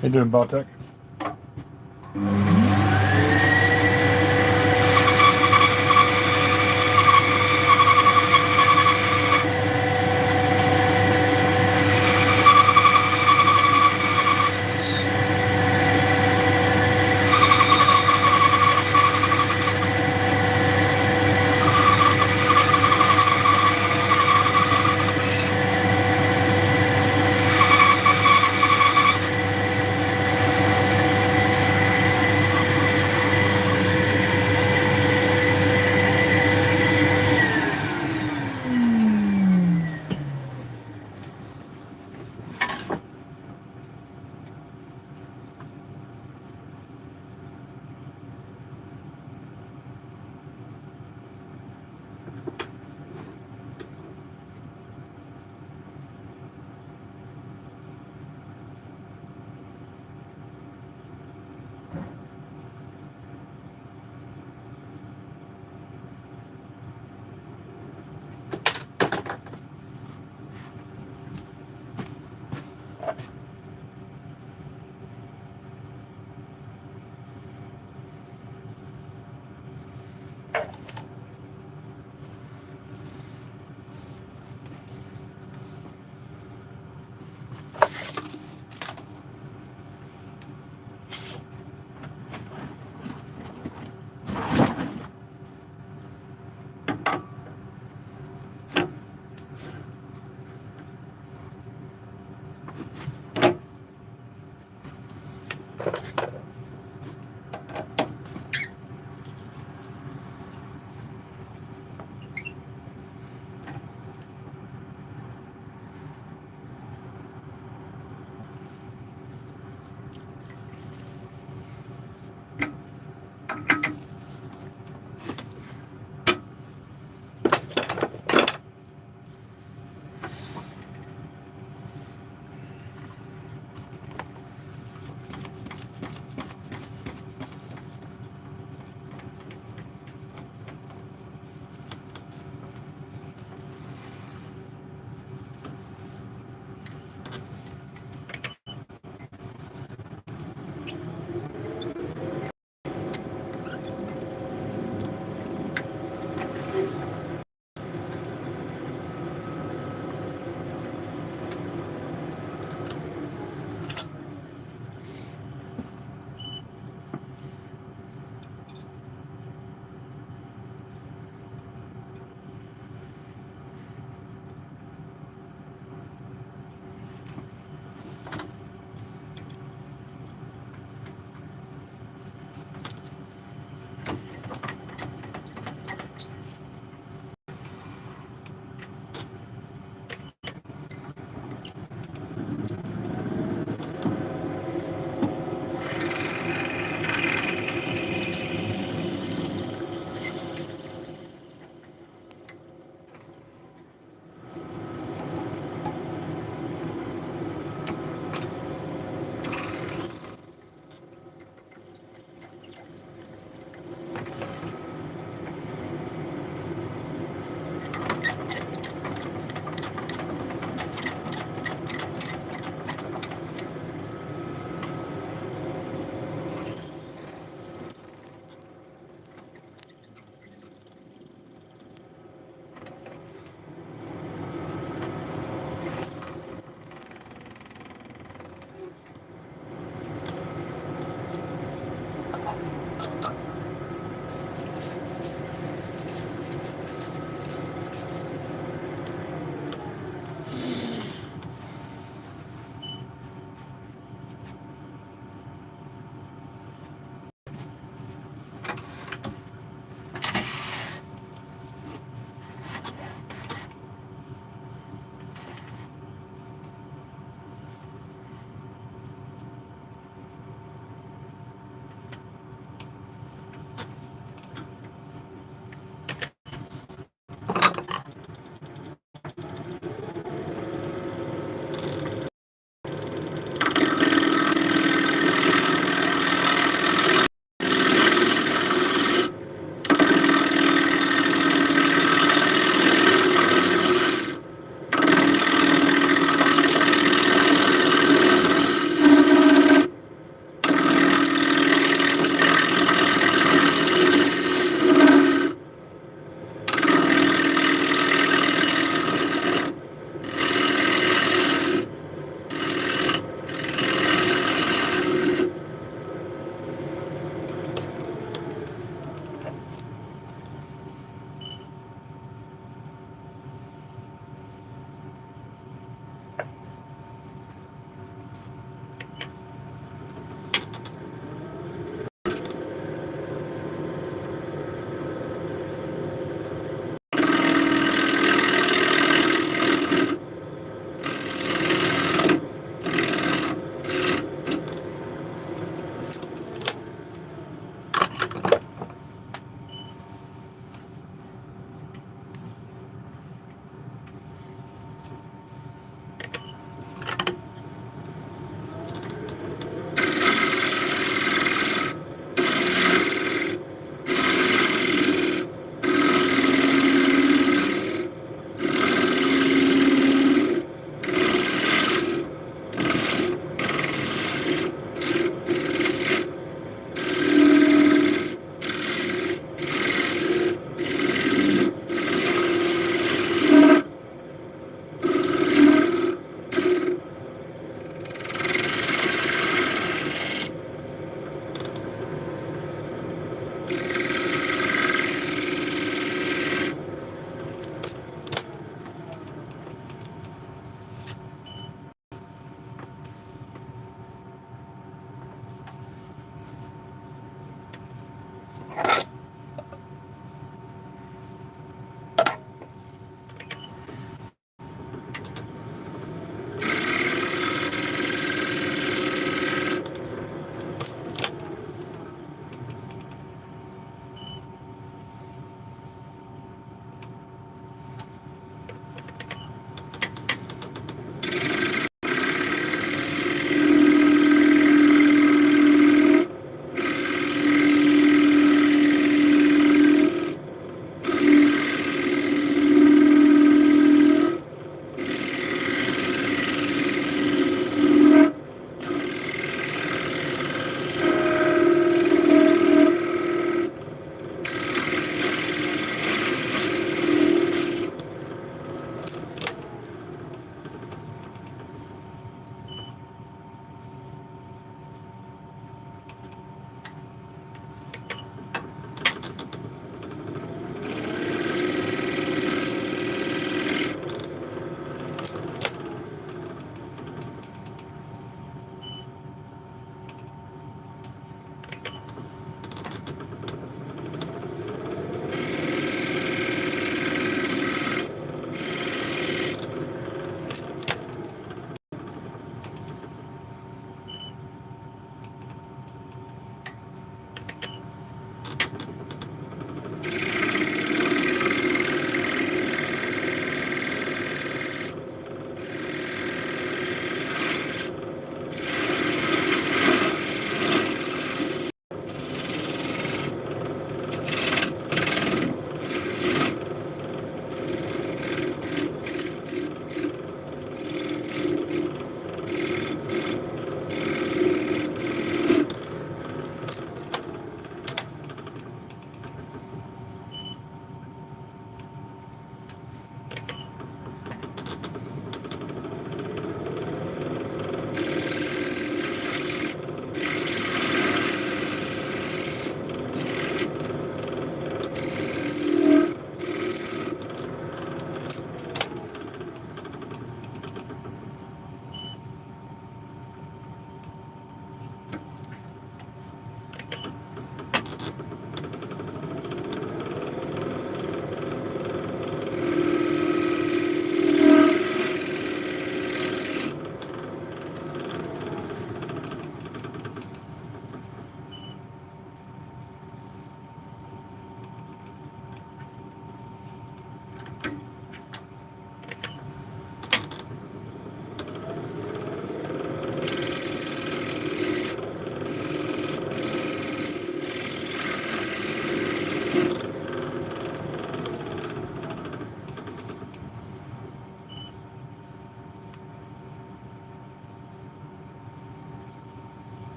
How you doing, Bartek?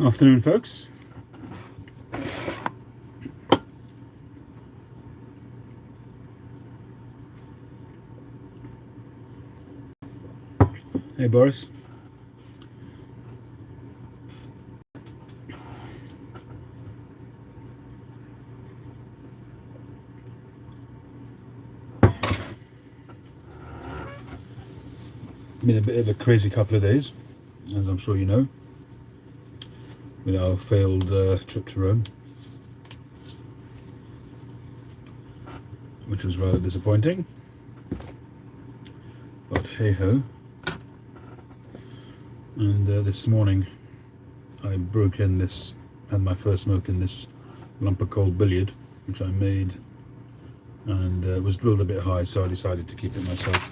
Afternoon, folks. Hey, Boris. Been a bit of a crazy couple of days, as I'm sure you know, with our failed trip to Rome, which was rather disappointing, but hey ho. And this morning I broke in this, had my first smoke in this lump of cold billiard which I made, and it was drilled a bit high, so I decided to keep it myself.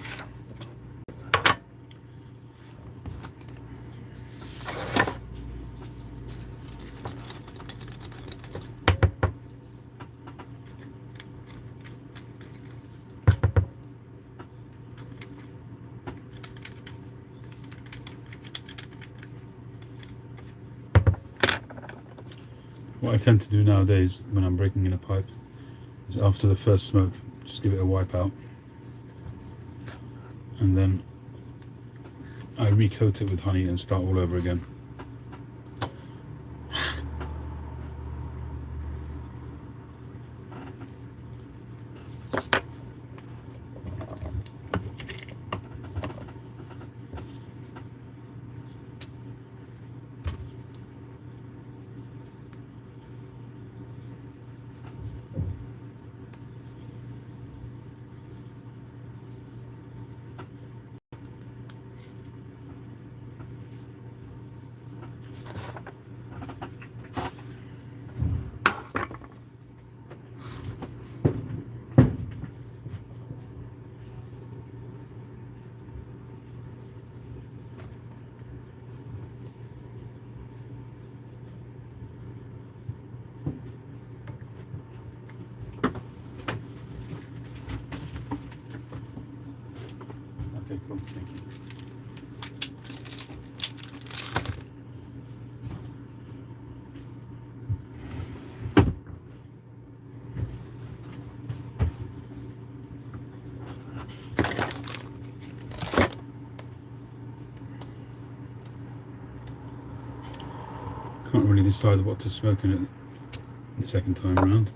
What I tend to do nowadays when I'm breaking in a pipe is after the first smoke, just give it a wipe out, and then I recoat it with honey and start all over again. Okay, cool, thank you. Can't really decide what to smoke in it the second time around.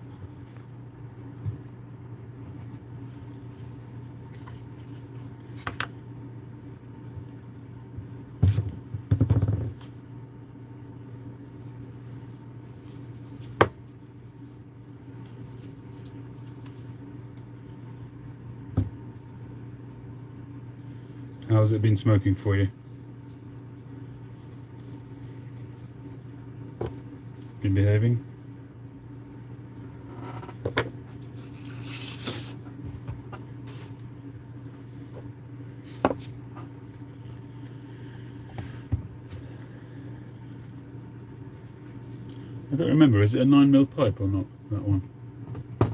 How's it been smoking for you? Been behaving? I don't remember, is it a 9mm pipe or not, that one? I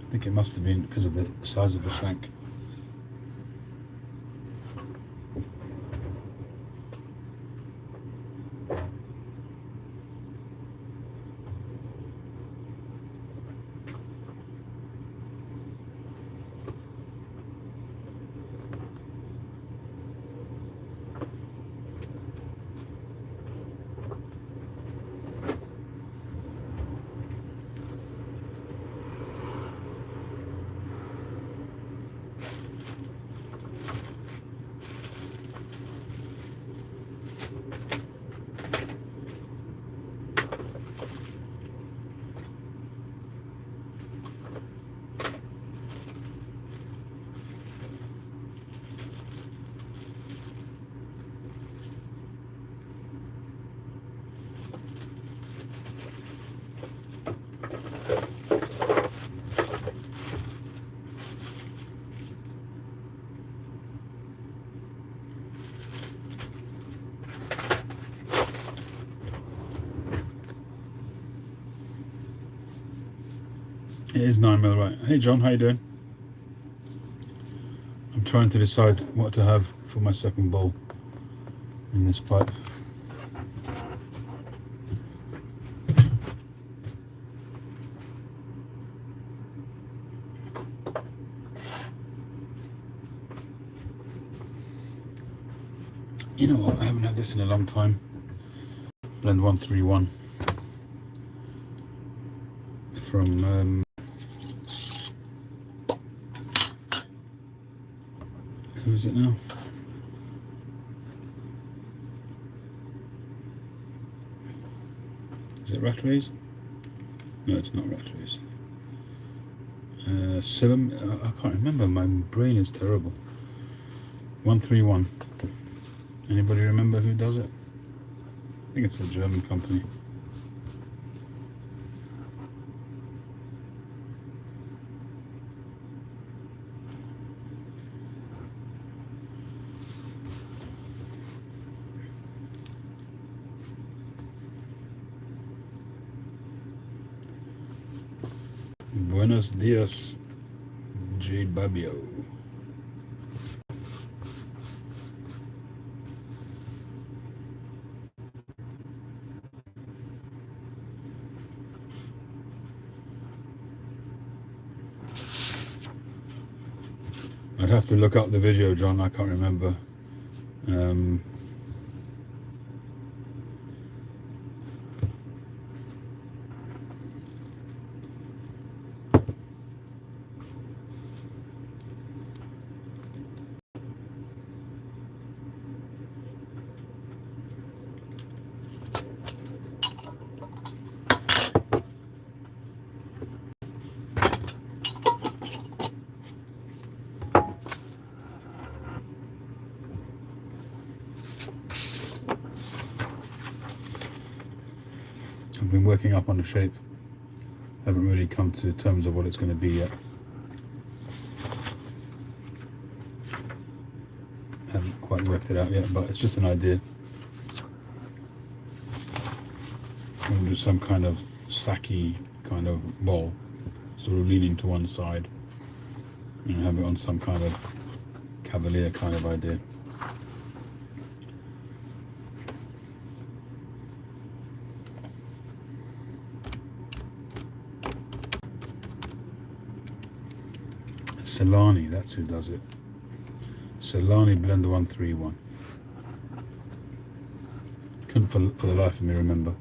think it must have been because of the size of the shank. It is 9mm, right. Hey John, how you doing? I'm trying to decide what to have for my second bowl in this pipe. You know what? I haven't had this in a long time. Blend 131 from who is it now? Is it Rattways? No, it's not Rattways. Silum. I can't remember. My brain is terrible. 131. Anybody remember who does it? I think it's a German company. Buenos dias, J. Babio. I'd have to look up the video, John. I can't remember. I've been working up on the shape. Haven't really come to terms of what it's going to be yet. Haven't quite worked it out yet, but it's just an idea. I'm going to do some kind of sacky kind of bowl, sort of leaning to one side, and have it on some kind of cavalier kind of idea. Solani, that's who does it. Solani Blender 131. Couldn't for the life of me remember.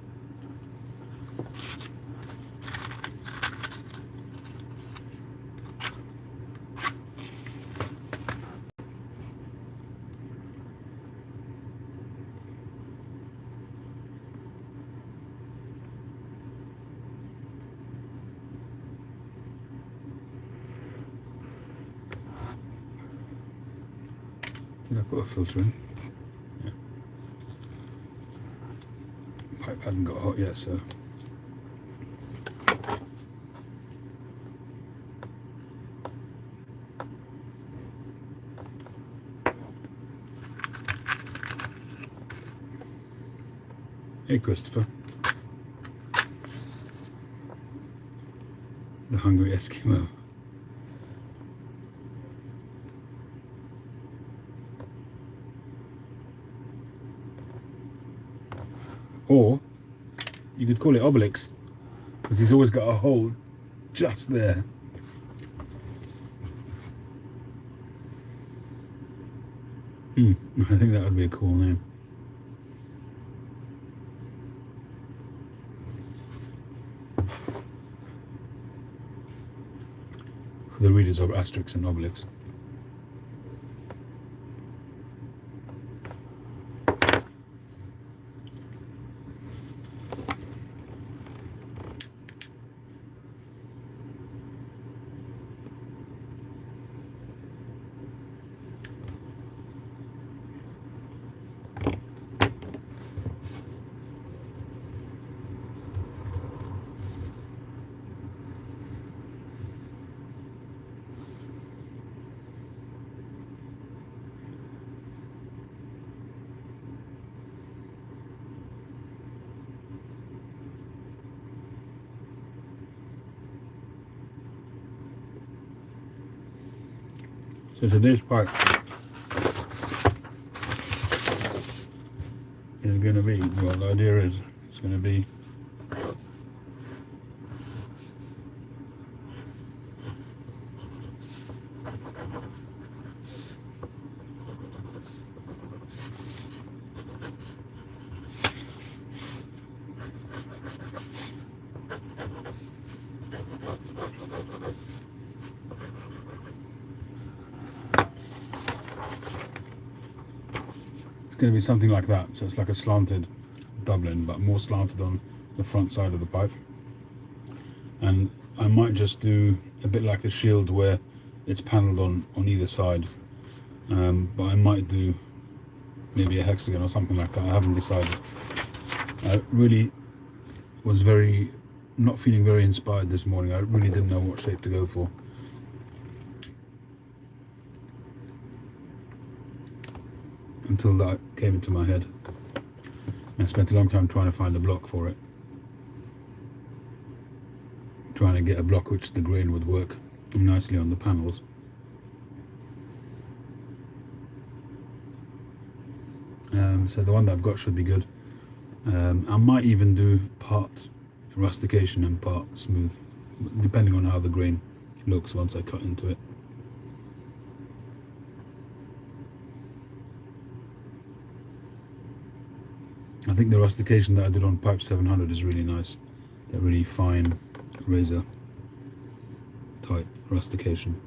Did I put a filter in? Yeah. Pipe hadn't got hot yet, so. Hey, Christopher. The hungry Eskimo. Or you could call it Obelix, because he's always got a hole just there. I think that would be a cool name. For the readers of Asterix and Obelix. So today's part is going to be, well, the idea is it's going to be going to be something like that. So it's like a slanted Dublin, but more slanted on the front side of the pipe. And I might just do a bit like the Shield where it's panelled on either side. But I might do maybe a hexagon or something like that. I haven't decided. I really was not feeling very inspired this morning. I really didn't know what shape to go for. Until that came into my head. I spent a long time trying to find a block for it. Trying to get a block which the grain would work nicely on the panels. So the one that I've got should be good. I might even do part rustication and part smooth, depending on how the grain looks once I cut into it. I think the rustication that I did on Pipe 700 is really nice. That really fine razor type rustication.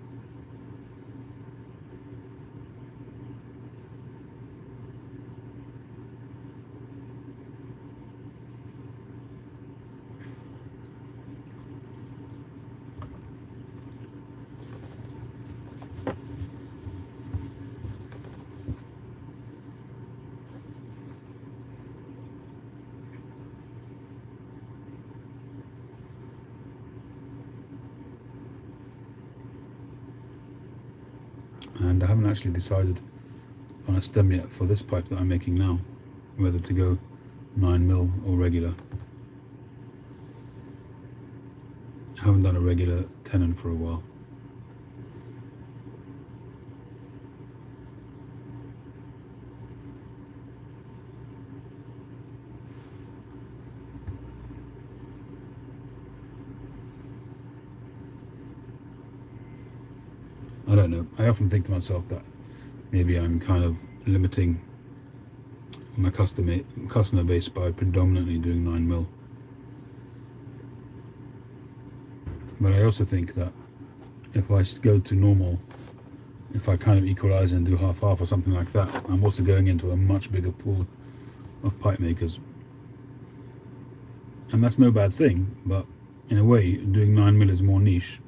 And I haven't actually decided on a stem yet for this pipe that I'm making now, whether to go 9mm or regular. I haven't done a regular tenon for a while. I don't know. I often think to myself that maybe I'm kind of limiting my customer base by predominantly doing 9mm. But I also think that if I go to normal, if I kind of equalize and do half-half or something like that, I'm also going into a much bigger pool of pipe makers. And that's no bad thing, but in a way, doing 9mm is more niche.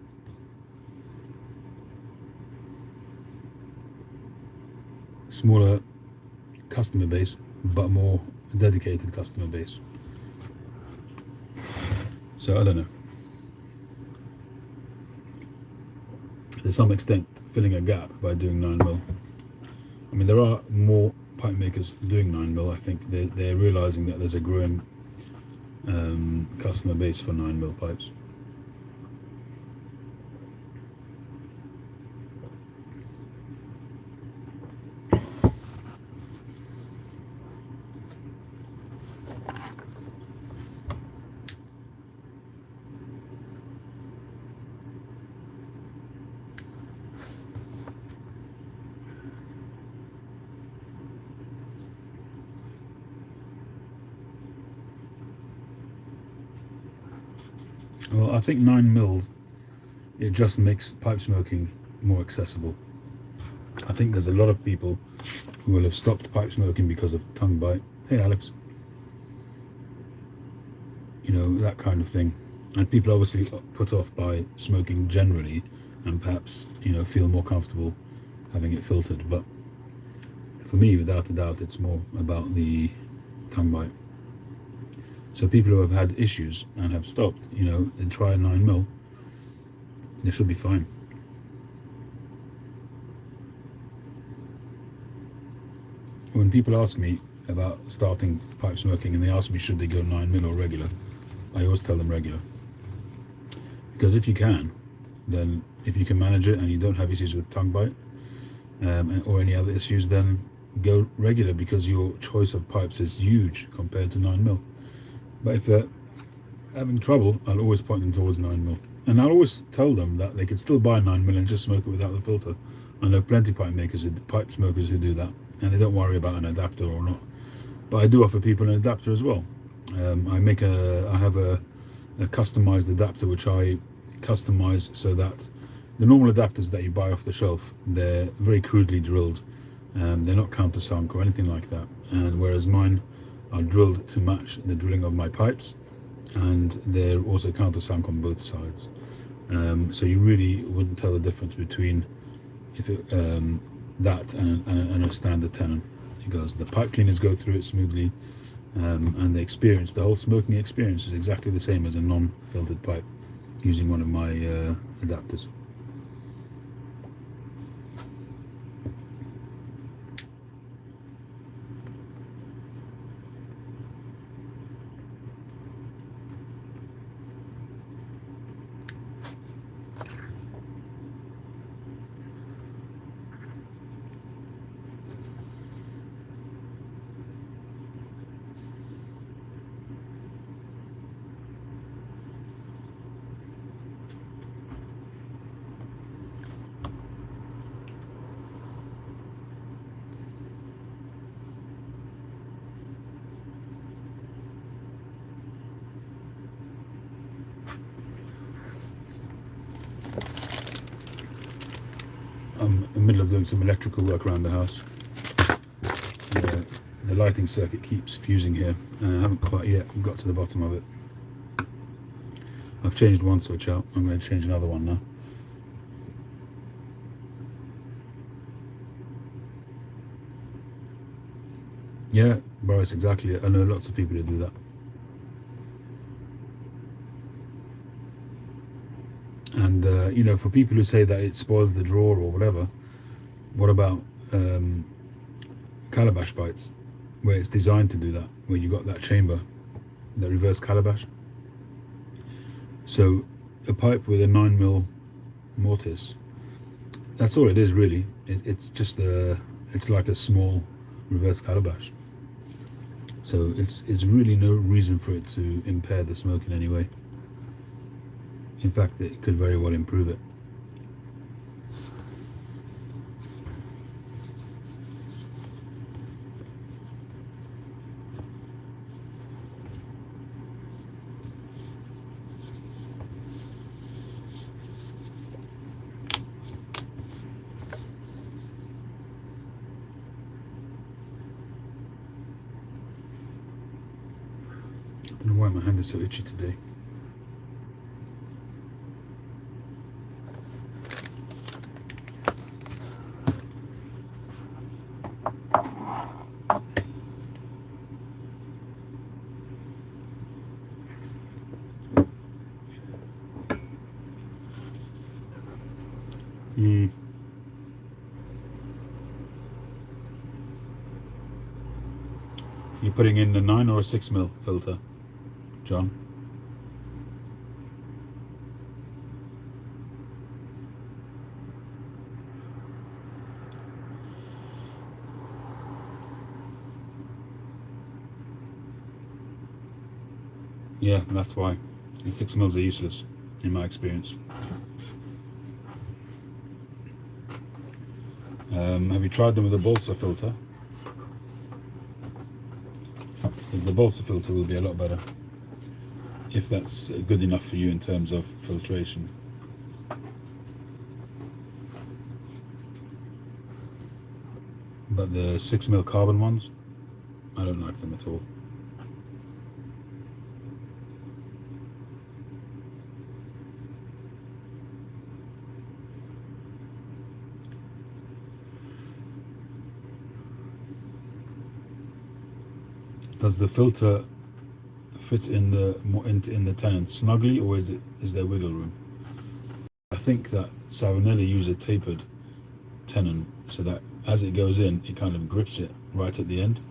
Smaller customer base, but more dedicated customer base. So I don't know. To some extent, filling a gap by doing 9mm. I mean, there are more pipe makers doing 9mm. I think they're realizing that there's a growing customer base for 9mm pipes. Well, I think 9mm, it just makes pipe smoking more accessible. I think there's a lot of people who will have stopped pipe smoking because of tongue bite. Hey Alex. You know, that kind of thing. And people obviously put off by smoking generally, and perhaps, you know, feel more comfortable having it filtered. But for me, without a doubt, it's more about the tongue bite. So people who have had issues and have stopped, you know, and try 9mm, they should be fine. When people ask me about starting pipe smoking and they ask me should they go 9mm or regular, I always tell them regular. Because if you can, then if you can manage it and you don't have issues with tongue bite or any other issues, then go regular, because your choice of pipes is huge compared to 9mm. But if they're having trouble, I'll always point them towards 9mm. And I'll always tell them that they can still buy 9mm and just smoke it without the filter. I know plenty of pipe smokers who do that, and they don't worry about an adapter or not. But I do offer people an adapter as well. I have a customized adapter which I customize so that the normal adapters that you buy off the shelf, they're very crudely drilled. They're not countersunk or anything like that. and whereas mine are drilled to match the drilling of my pipes, and they're also countersunk on both sides. So you really wouldn't tell the difference between if it, that and a standard tenon, because the pipe cleaners go through it smoothly, and the whole smoking experience is exactly the same as a non-filtered pipe using one of my adapters. I'm in the middle of doing some electrical work around the house. The lighting circuit keeps fusing here, and I haven't quite yet got to the bottom of it. I've changed one switch out, I'm going to change another one now. Yeah, Boris, exactly. I know lots of people who do that. And you know, for people who say that it spoils the drawer or whatever, what about calabash bites, where it's designed to do that, where you got that chamber, the reverse calabash? So a pipe with a 9mm mortise, that's all it is really. It's just it's like a small reverse calabash. So it's really no reason for it to impair the smoke in any way. In fact, it could very well improve it. I don't know why my hand is so itchy today. You're putting in a 9 or a 6mm filter, John? Yeah, that's why. And 6mm are useless, in my experience. Have you tried them with a balsa filter? Because the balsa filter will be a lot better, if that's good enough for you in terms of filtration. But the 6mm carbon ones, I don't like them at all. Does the filter fit in the tenon snugly, or is there wiggle room? I think that Savinelli use a tapered tenon so that as it goes in, it kind of grips it right at the end.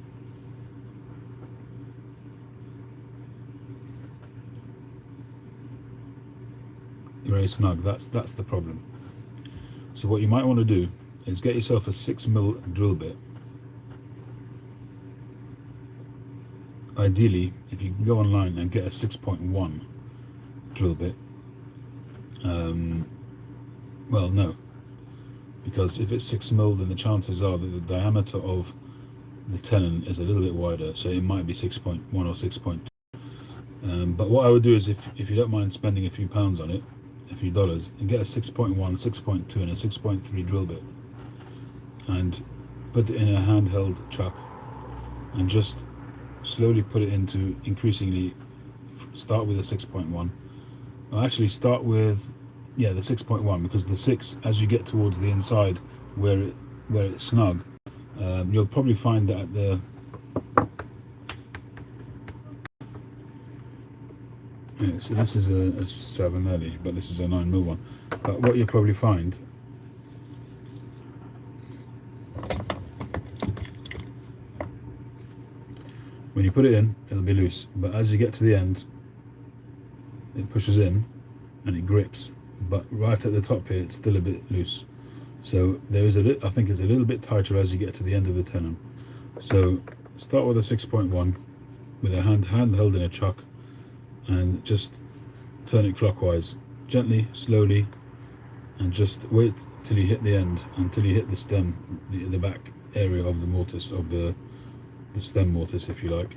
Very snug. That's the problem. So what you might want to do is get yourself a 6mm drill bit. Ideally, if you can go online and get a 6.1 drill bit, well, no, because if it's 6mm, then the chances are that the diameter of the tenon is a little bit wider, so it might be 6.1 or 6.2. But what I would do is, if you don't mind spending a few pounds on it, a few dollars, and get a 6.1, 6.2, and a 6.3 drill bit, and put it in a handheld chuck, and just slowly put it into increasingly. Start with a 6.1. I'll actually start with the 6.1, because the 6, as you get towards the inside where it's snug, you'll probably find that at the so this is a 7 early, but this is a 9mm one. But what you'll probably find, when you put it in, it'll be loose, but as you get to the end, it pushes in and it grips. But right at the top here, it's still a bit loose. So there is I think it's a little bit tighter as you get to the end of the tenon. So start with a 6.1 with a hand held in a chuck, and just turn it clockwise, gently, slowly, and just wait till you hit the end, until you hit the stem, the back area of the mortise, of the stem mortise, if you like,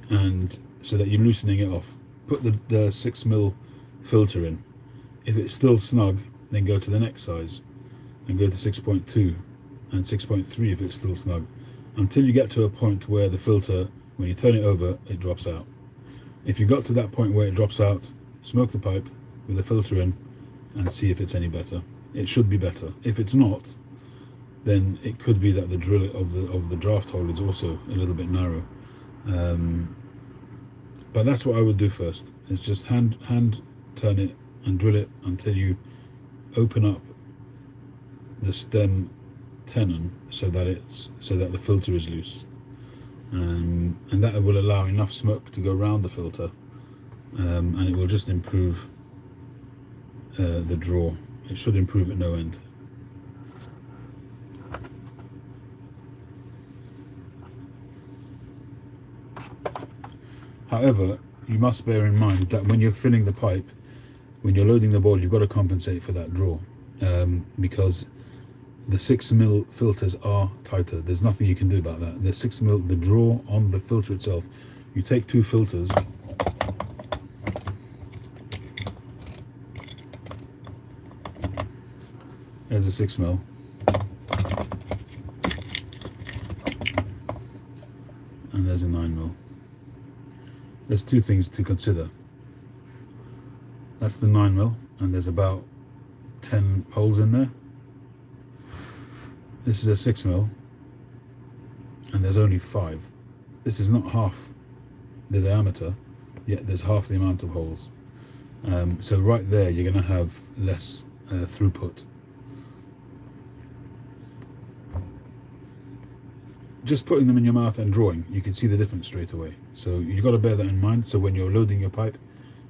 and so that you're loosening it off. Put the 6mm filter in. If it's still snug, then go to the next size and go to 6.2 and 6.3 if it's still snug, until you get to a point where the filter, when you turn it over, it drops out. If you got to that point where it drops out, smoke the pipe with the filter in and see if it's any better. It should be better. If it's not, then it could be that the drill of the draft hole is also a little bit narrow. But that's what I would do first. Is just hand turn it and drill it until you open up the stem tenon so that the filter is loose, and that will allow enough smoke to go around the filter, and it will just improve the draw. It should improve at no end. However, you must bear in mind that when you're filling the pipe, when you're loading the bowl, you've got to compensate for that draw, because the 6mm filters are tighter. There's nothing you can do about that. The 6mm, the draw on the filter itself, you take 2 filters, there's a 6mm, and there's a 9mm. There's 2 things to consider. That's the 9mm, and there's about 10 holes in there. This is a 6mm, and there's only 5. This is not half the diameter, yet there's half the amount of holes. So right there, you're going to have less throughput. Just putting them in your mouth and drawing, you can see the difference straight away. So you've got to bear that in mind. So when you're loading your pipe,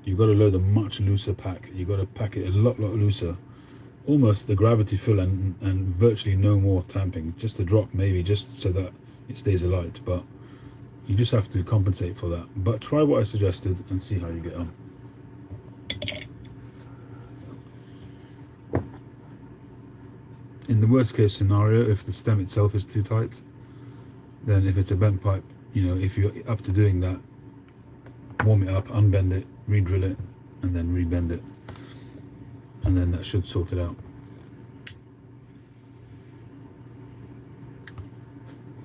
you've got to load a much looser pack. You've got to pack it a lot looser, almost the gravity fill, and virtually no more tamping. Just a drop maybe, just so that it stays alight. But you just have to compensate for that. But try what I suggested and see how you get on. In the worst case scenario, if the stem itself is too tight, then if it's a bent pipe, if you're up to doing that, warm it up, unbend it, re-drill it, and then rebend it, and then that should sort it out.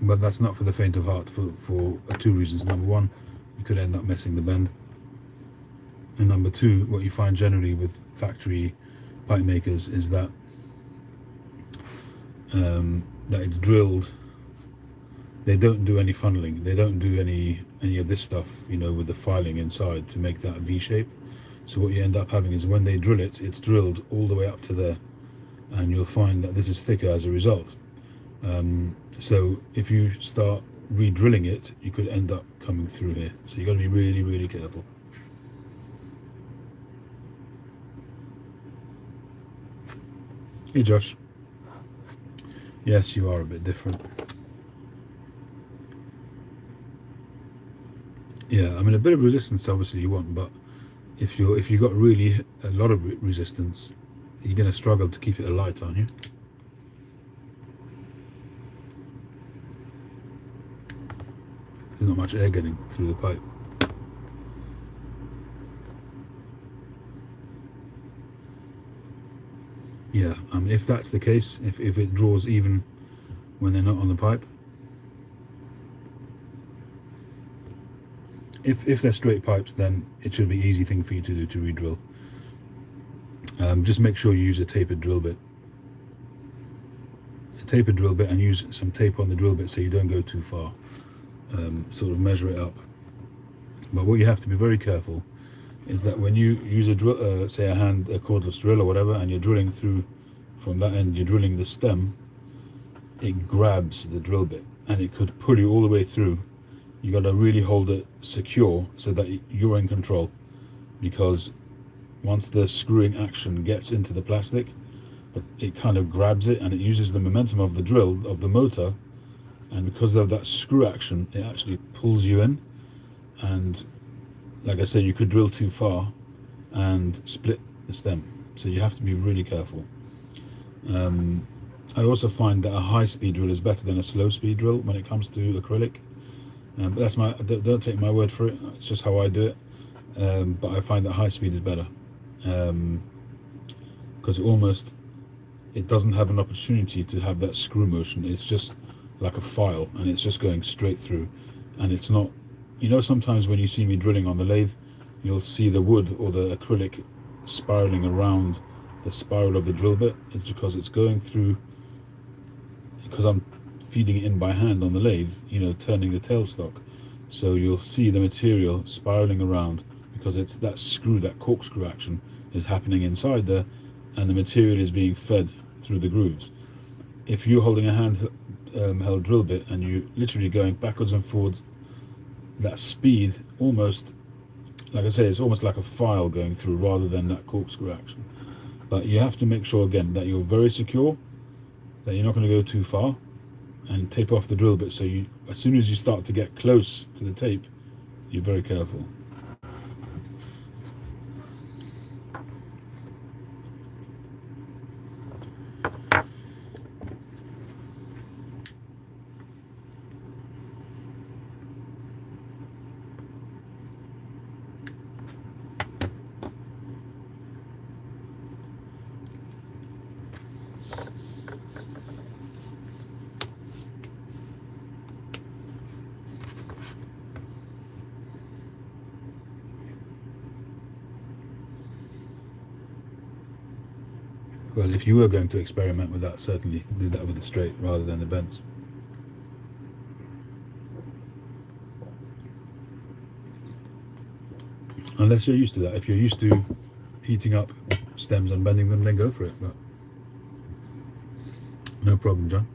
But that's not for the faint of heart, for 2 reasons. Number 1, you could end up messing the bend, and number 2, what you find generally with factory pipe makers is that it's drilled. They don't do any funneling. They don't do any of this stuff, with the filing inside to make that V shape. So what you end up having is, when they drill it, it's drilled all the way up to there, and you'll find that this is thicker as a result. So if you start re-drilling it, you could end up coming through here. So you've got to be really careful. Hey Josh. Yes, you are a bit different. Yeah, I mean, a bit of resistance obviously you want, but if you've got really a lot of resistance, you're going to struggle to keep it alight, aren't you? There's not much air getting through the pipe. Yeah, I mean, if that's the case, if it draws even when they're not on the pipe, If they're straight pipes, then it should be an easy thing for you to do to re-drill. Just make sure you use a tapered drill bit. A tapered drill bit, and use some tape on the drill bit so you don't go too far. Sort of measure it up. But what you have to be very careful is that when you use a drill, say a cordless drill or whatever, and you're drilling through from that end, you're drilling the stem, it grabs the drill bit and it could pull you all the way through. You got to really hold it secure so that you're in control, because once the screwing action gets into the plastic, it kind of grabs it and it uses the momentum of the drill, of the motor, and because of that screw action, it actually pulls you in. And like I said, you could drill too far and split the stem, so you have to be really careful. I also find that a high-speed drill is better than a slow-speed drill when it comes to acrylic. But that's don't take my word for it, it's just how I do it. But I find that high speed is better, because it doesn't have an opportunity to have that screw motion. It's just like a file, and it's just going straight through, and it's not, you know, sometimes when you see me drilling on the lathe, you'll see the wood or the acrylic spiraling around the spiral of the drill bit. It's because it's going through, because I'm feeding it in by hand on the lathe, you know, turning the tailstock. So you'll see the material spiraling around because it's that screw, that corkscrew action is happening inside there, and the material is being fed through the grooves. If you're holding a hand held drill bit and you're literally going backwards and forwards, that speed almost, like I say, it's almost like a file going through rather than that corkscrew action. But you have to make sure again that you're very secure, that you're not going to go too far, and tape off the drill bit so you, as soon as you start to get close to the tape, you're very careful. Well, if you were going to experiment with that, certainly do that with the straight rather than the bends. Unless you're used to that. If you're used to heating up stems and bending them, then go for it. But no problem, John.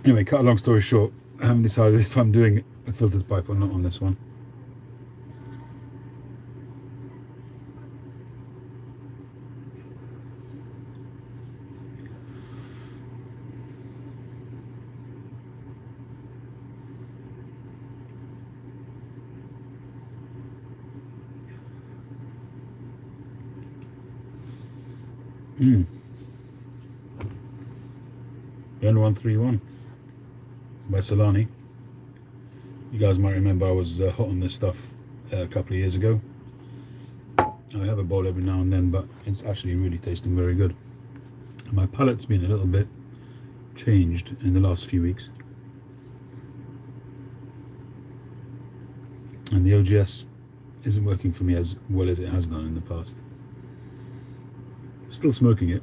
Anyway, cut a long story short, I haven't decided if I'm doing a filtered pipe or not on this one. The N131 by Solani. You guys might remember I was hot on this stuff a couple of years ago. I have a bowl every now and then, but it's actually really tasting very good. My palate's been a little bit changed in the last few weeks, and the OGS isn't working for me as well as it has done in the past. Still smoking it,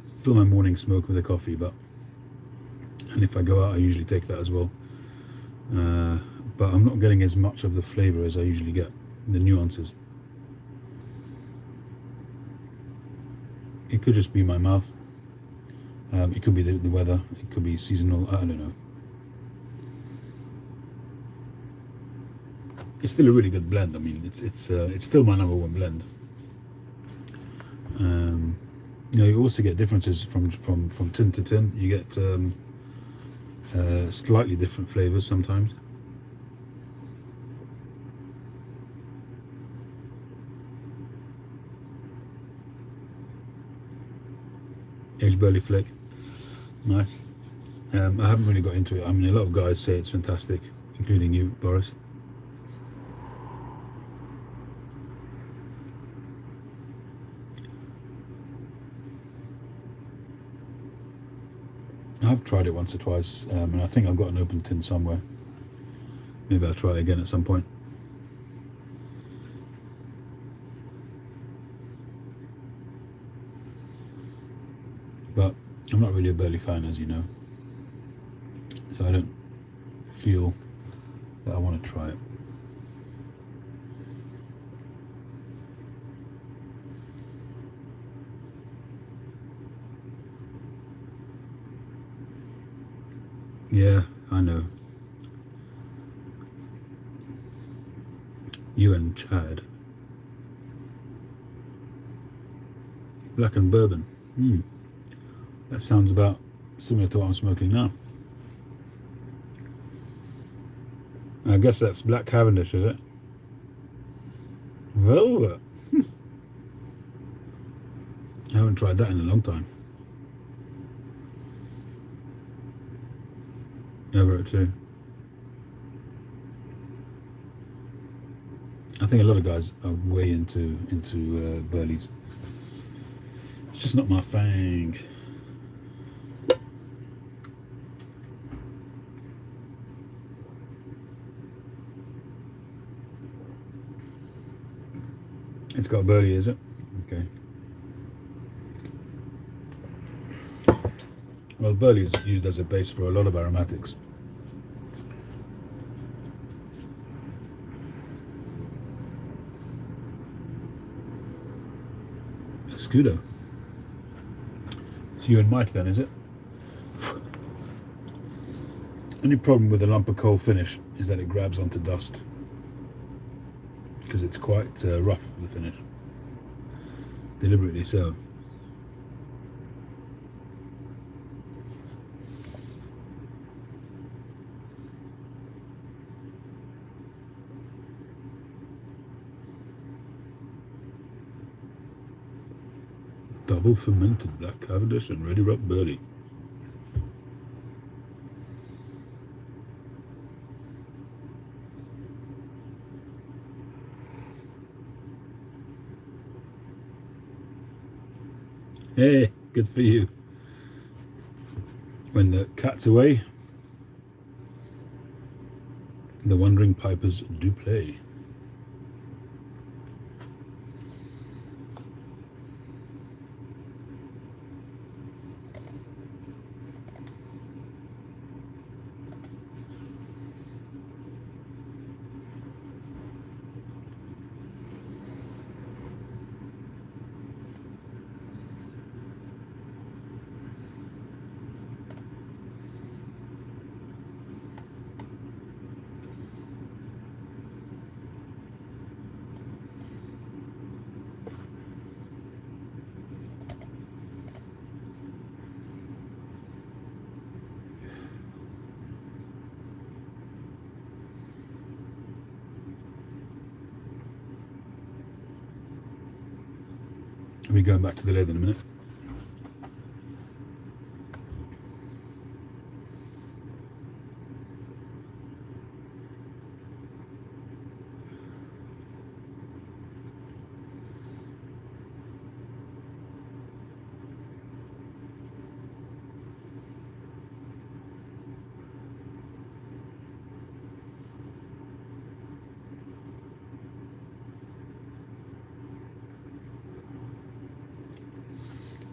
still my morning smoke with a coffee, and if I go out I usually take that as well, but I'm not getting as much of the flavour as I usually get, the nuances. It could just be my mouth, it could be the weather, it could be seasonal, I don't know. It's still a really good blend. I mean, it's still my #1 blend. You know, you also get differences from tin to tin. You get slightly different flavors sometimes. Aged burley flake, nice. I haven't really got into it. I mean, a lot of guys say it's fantastic, including you, Boris. I've tried it once or twice, and I think I've got an open tin somewhere. Maybe I'll try it again at some point. But I'm not really a burley fan, as you know, so I don't feel that I want to try it. Yeah, I know. You and Chad. Black and bourbon. That sounds about similar to what I'm smoking now. I guess that's Black Cavendish, is it? Velvet. I haven't tried that in a long time. Never too. I think a lot of guys are way into burleys. It's just not my thing. It's got burley, is it? Okay. Well, burley is used as a base for a lot of aromatics. Scudo. It's you and Mike then, is it? Only problem with the lump of coal finish is that it grabs onto dust, because it's quite rough, the finish. Deliberately so. Double fermented Black Cavendish and Ready Rock Burley. Hey, good for you. When the cat's away, the wandering pipers do play. I'll be going back to the leather in a minute.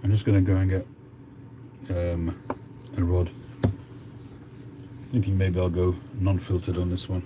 I'm just going to go and get a rod. Thinking maybe I'll go non-filtered on this one.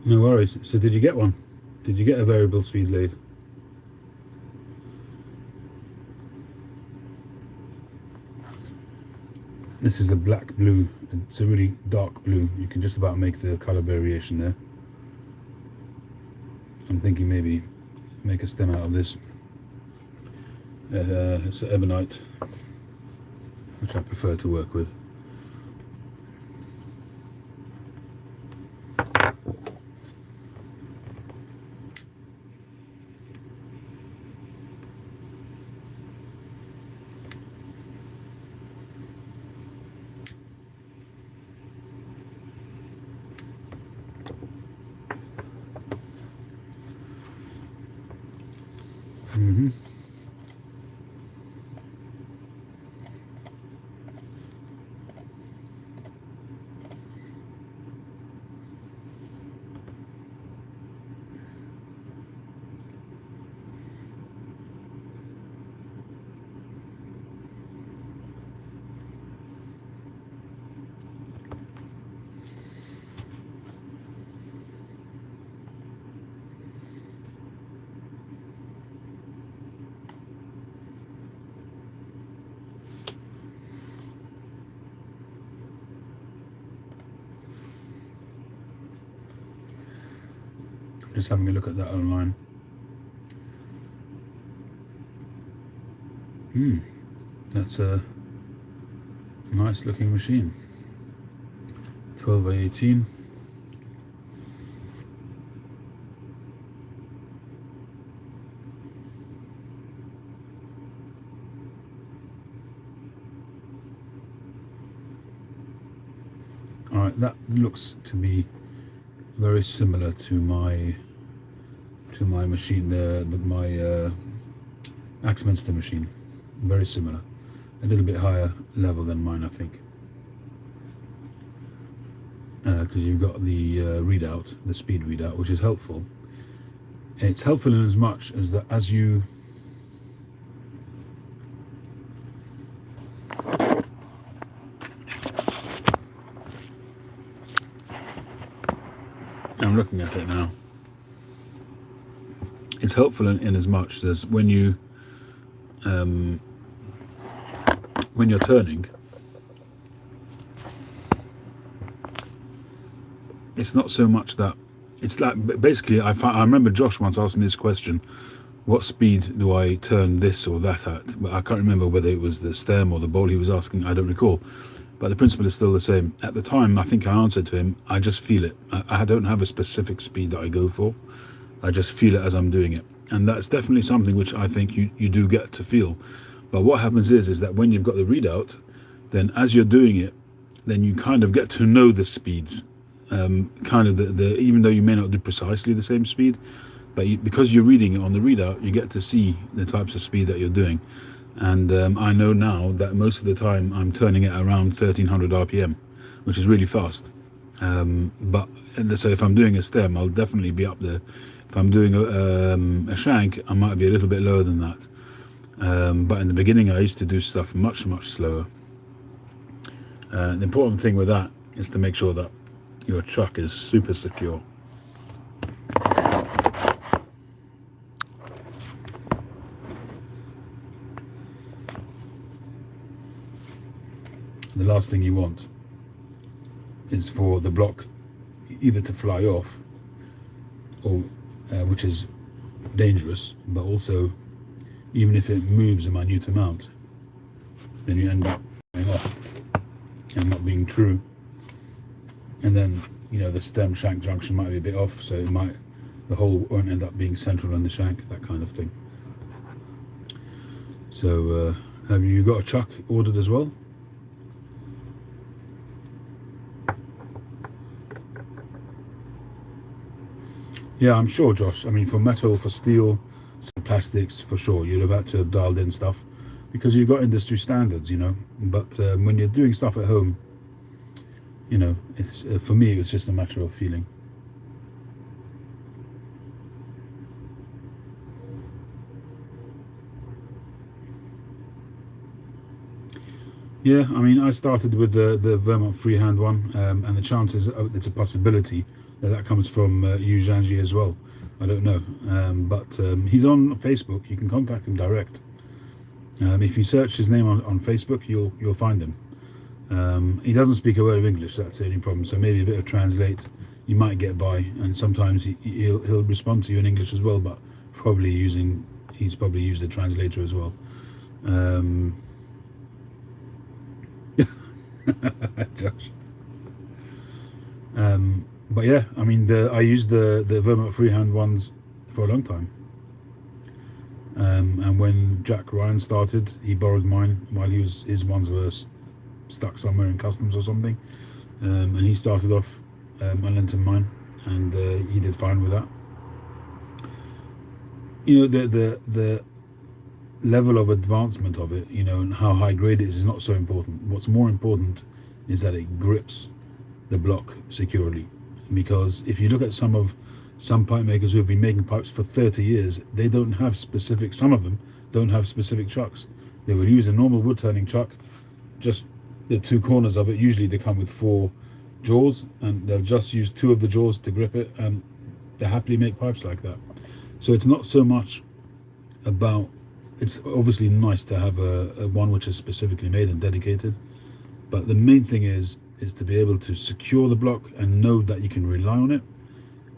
No worries. So did you get one? Did you get a variable speed lathe? This is the black blue. It's a really dark blue. You can just about make the color variation there. I'm thinking maybe make a stem out of this. It's an ebonite, which I prefer to work with. Just having a look at that online. That's a nice looking machine. 12 by 18. Alright, that looks to be very similar to my machine, my Axminster machine. Very similar, a little bit higher level than mine, I think, because you've got the readout, the speed readout, which is helpful. It's helpful in as much as that as you I'm looking at it now. It's helpful in as much as when you're turning, it's not so much that it's like, basically I remember Josh once asked me this question: what speed do I turn this or that at? But I can't remember whether it was the stem or the bowl he was asking. I don't recall. But the principle is still the same. At the time, I think I answered to him, I just feel it. I don't have a specific speed that I go for. I just feel it as I'm doing it. And that's definitely something which I think you do get to feel. But what happens is that when you've got the readout, then as you're doing it, then you kind of get to know the speeds. Kind of the even though you may not do precisely the same speed, but because you're reading it on the readout, you get to see the types of speed that you're doing. And I know now that most of the time I'm turning it around 1300 RPM, which is really fast. But so if I'm doing a stem, I'll definitely be up there. If I'm doing a shank, I might be a little bit lower than that. But in the beginning, I used to do stuff much slower. The important thing with that is to make sure that your chuck is super secure. The last thing you want is for the block either to fly off, or which is dangerous, but also even if it moves a minute amount, then you end up going off and not being true. And then, you know, the stem shank junction might be a bit off, so the hole won't end up being central in the shank, that kind of thing. So have you got a chuck ordered as well? Yeah, I'm sure, Josh. I mean, for metal, for steel, some plastics, for sure, you'll have had to have dialed in stuff because you've got industry standards, you know. But when you're doing stuff at home, you know, it's for me, it's just a matter of feeling. Yeah, I mean, I started with the Vermont freehand one, and the chances it's a possibility that comes from Yu Zhangji as well. I don't know, but he's on Facebook. You can contact him direct. If you search his name on Facebook, you'll find him. He doesn't speak a word of English. That's the only problem. So maybe a bit of translate, you might get by. And sometimes he'll respond to you in English as well, but he's probably used a translator as well. Josh. But yeah, I mean, I used the Vermont freehand ones for a long time. And when Jack Ryan started, he borrowed mine while his ones were stuck somewhere in customs or something. And he started off, I lent him mine, and he did fine with that. You know, the level of advancement of it, you know, and how high grade it is not so important. What's more important is that it grips the block securely. Because if you look at some pipe makers who have been making pipes for 30 years, they don't have some of them don't have specific chucks. They will use a normal wood turning chuck, just the two corners of it. Usually they come with 4 jaws, and they'll just use 2 of the jaws to grip it, and they happily make pipes like that. So it's not so much about, it's obviously nice to have a one which is specifically made and dedicated, but the main thing is to be able to secure the block and know that you can rely on it,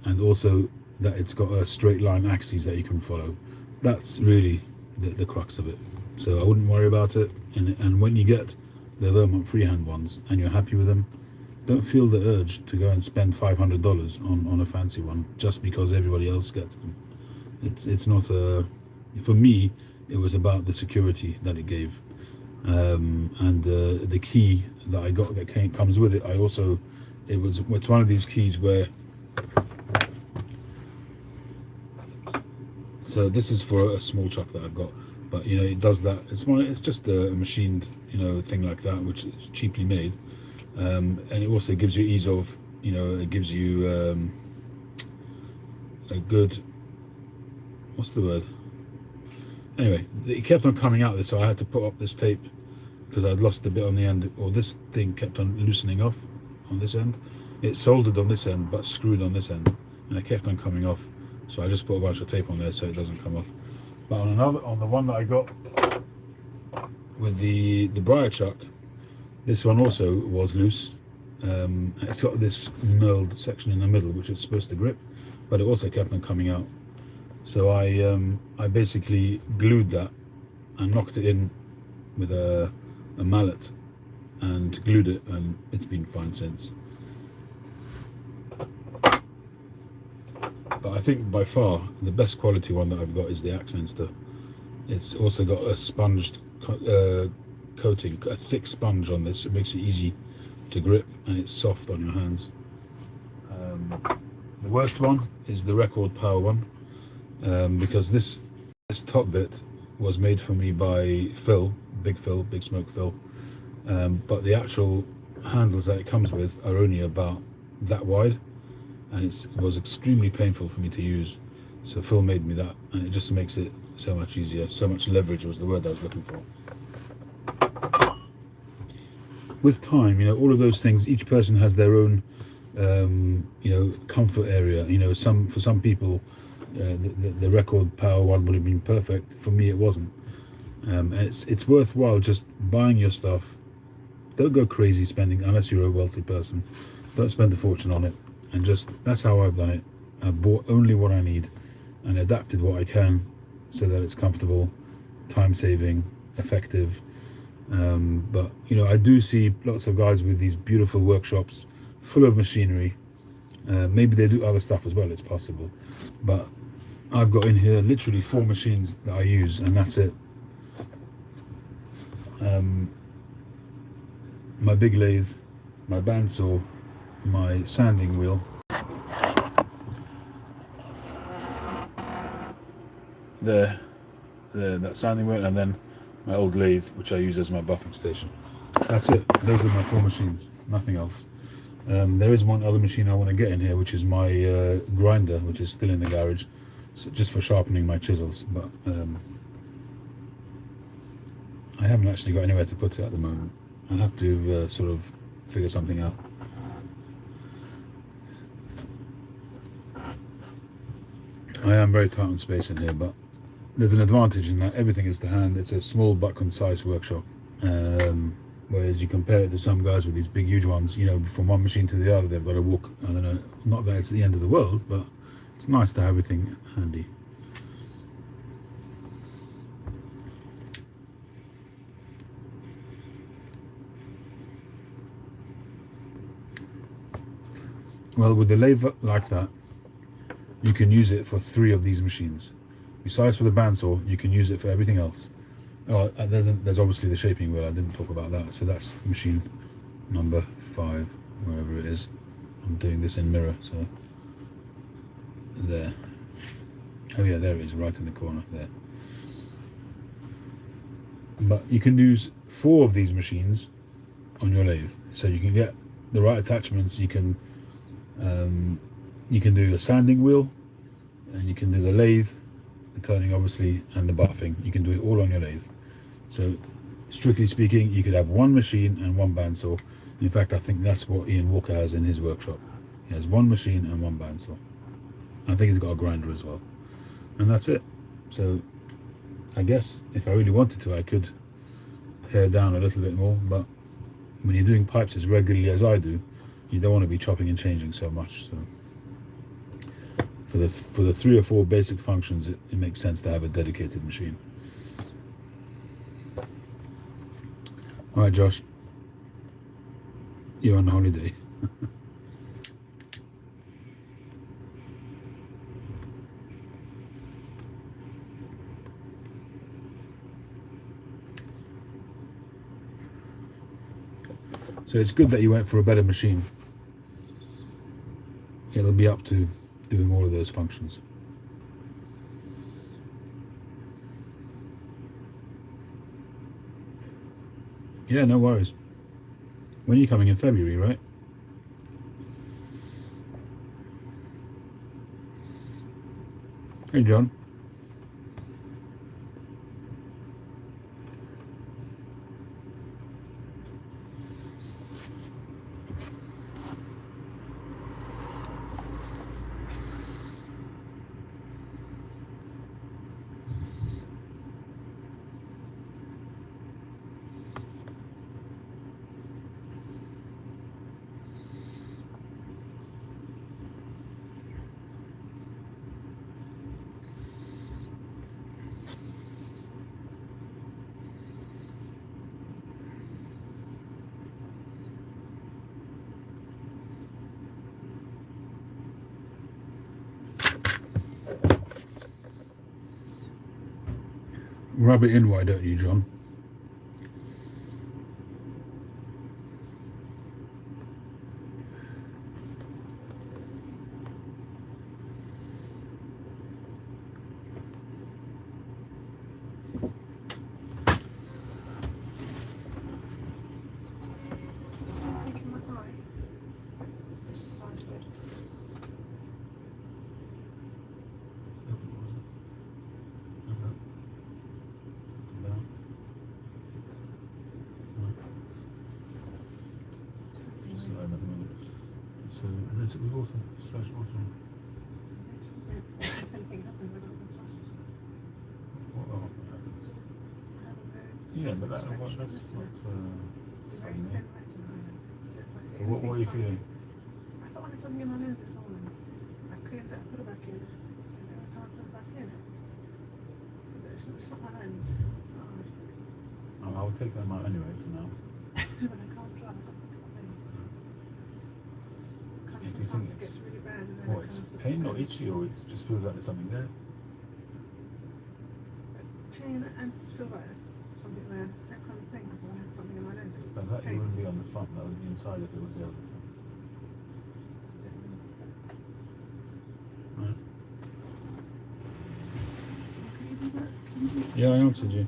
and also that it's got a straight line axis that you can follow. That's really the crux of it. So I wouldn't worry about it. And when you get the Vermont freehand ones and you're happy with them, don't feel the urge to go and spend $500 on a fancy one just because everybody else gets them. It's not for me, it was about the security that it gave. And the key that I got that comes with it, it's one of these keys where, so this is for a small chuck that I've got, but you know, it does that. It's just a machined, you know, thing like that, which is cheaply made, and it also gives you ease of, you know, it gives you a good, what's the word? Anyway, it kept on coming out, so I had to put up this tape because I'd lost a bit on the end, or this thing kept on loosening off on this end. It soldered on this end but screwed on this end, and it kept on coming off, so I just put a bunch of tape on there so it doesn't come off. But on the one that I got with the Briar chuck, this one also was loose. It's got this knurled section in the middle which it's supposed to grip, but it also kept on coming out. So I basically glued that and knocked it in with a mallet and glued it, and it's been fine since. But I think by far the best quality one that I've got is the Axminster. It's also got a sponged coating, a thick sponge on this. It makes it easy to grip, and it's soft on your hands. The worst one is the Record Power one. because this top bit was made for me by Phil, Big Smoke Phil, but the actual handles that it comes with are only about that wide, and it was extremely painful for me to use. So Phil made me that, and it just makes it so much easier. So much leverage was the word I was looking for. With time, you know, all of those things, each person has their own you know, comfort area. You know, for some people the record power one would have been perfect. For me it wasn't. It's worthwhile just buying your stuff. Don't go crazy spending unless you're a wealthy person. Don't spend a fortune on it, and just, that's how I've done it. I've bought only what I need and adapted what I can so that it's comfortable, time saving, effective. But you know, I do see lots of guys with these beautiful workshops full of machinery. Maybe they do other stuff as well, it's possible, but I've got in here literally 4 machines that I use, and that's it. My big lathe, my bandsaw, my sanding wheel, there, that sanding wheel, and then my old lathe, which I use as my buffing station. That's it. Those are my 4 machines, nothing else. There is one other machine I want to get in here, which is my grinder, which is still in the garage, so just for sharpening my chisels, but I haven't actually got anywhere to put it at the moment. I'll have to sort of figure something out. I am very tight on space in here, but there's an advantage in that everything is to hand. It's a small but concise workshop. Whereas you compare it to some guys with these big huge ones, you know, from one machine to the other they've got to walk, I don't know, not that it's the end of the world, but it's nice to have everything handy. Well, with the lathe like that, you can use it for 3 of these machines. Besides for the bandsaw, you can use it for everything else. Oh, there's obviously the shaping wheel, I didn't talk about that, so that's machine number 5, wherever it is. I'm doing this in mirror, so there. Oh yeah, there it is, right in the corner there. But you can use 4 of these machines on your lathe, so you can get the right attachments. You can do the sanding wheel, and you can do the lathe, the turning obviously, and the buffing. You can do it all on your lathe. So strictly speaking, you could have 1 machine and 1 bandsaw. In fact, I think that's what Ian Walker has in his workshop. He has 1 machine and 1 bandsaw. I think he's got a grinder as well, and that's it. So I guess if I really wanted to, I could pare down a little bit more, but when you're doing pipes as regularly as I do, you don't want to be chopping and changing so much. So for the 3 or 4 basic functions, it makes sense to have a dedicated machine. All right, Josh, you're on holiday. So it's good that you went for a better machine. It'll be up to doing all of those functions. Yeah, no worries. When are you coming? In February, right? Hey, John. Rub it in, why don't you, John? water, and is it with water? Splash water. If anything happens, I don't know What happens? I have a very Yeah, but that's stretched not retina. It's very something. thin retina. So if I see So what are you anything feeling? I thought I had something in my lens this morning. I cleaned it, I put it back in. And every time I put it back in, it's not my lens. Oh, I'll take them out anyway for now. When I can't drive, I can't put it back in. If you think Sometimes it it's- gets really bad and then What, it it's comes to pain or itchy, or it just feels like there's something there? pain and feel like there's something there. Same kind of thing because I had something in my lens. But that Pain. wouldn't be on the front, that would be inside if it was the other thing. Right. Can you do that? Can you do that? Yeah, I answered you.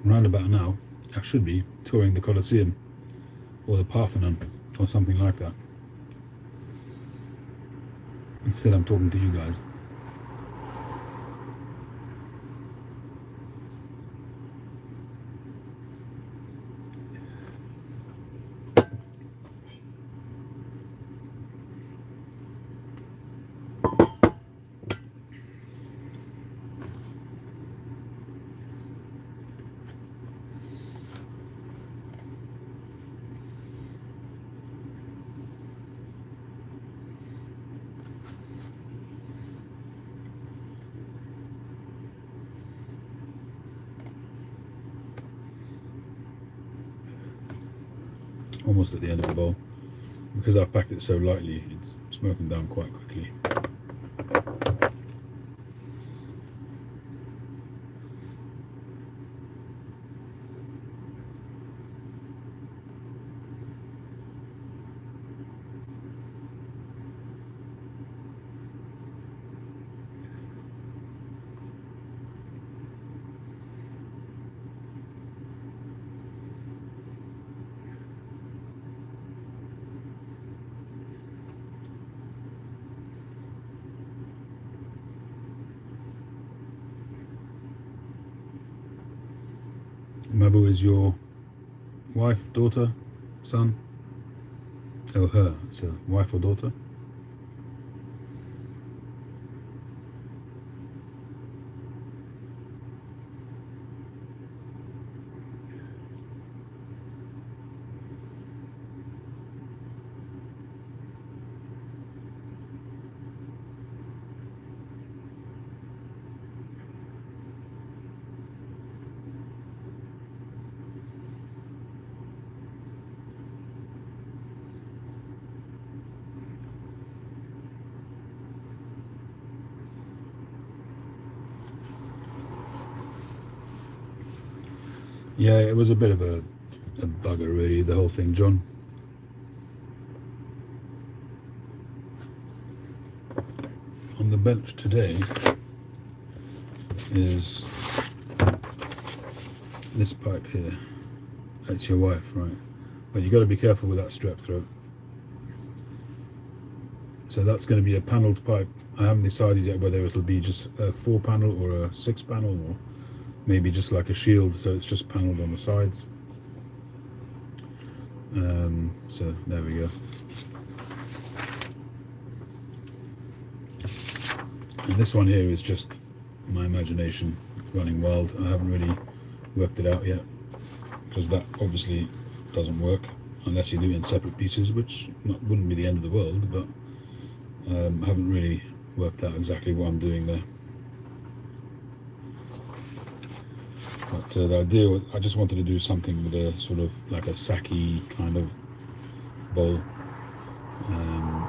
Round about now, I should be touring the Colosseum or the Parthenon or something like that. Instead, I'm talking to you guys. Almost at the end of the bowl. Because I've packed it so lightly, it's smoking down quite quickly. Mabu is your wife, daughter, son? Oh, her. It's a wife or daughter? Yeah, it was a bit of a bugger, really, the whole thing, John. On the bench today is this pipe here. That's your wife, right? But you got to be careful with that strep throat. So that's going to be a panelled pipe. I haven't decided yet whether it'll be just a 4-panel or a 6-panel, or maybe just like a shield, so it's just panelled on the sides. So there we go. And this one here is just my imagination running wild. I haven't really worked it out yet, because that obviously doesn't work unless you do it in separate pieces, which wouldn't be the end of the world, but I haven't really worked out exactly what I'm doing there. But the idea, I just wanted to do something with a sort of like a sake kind of bowl, and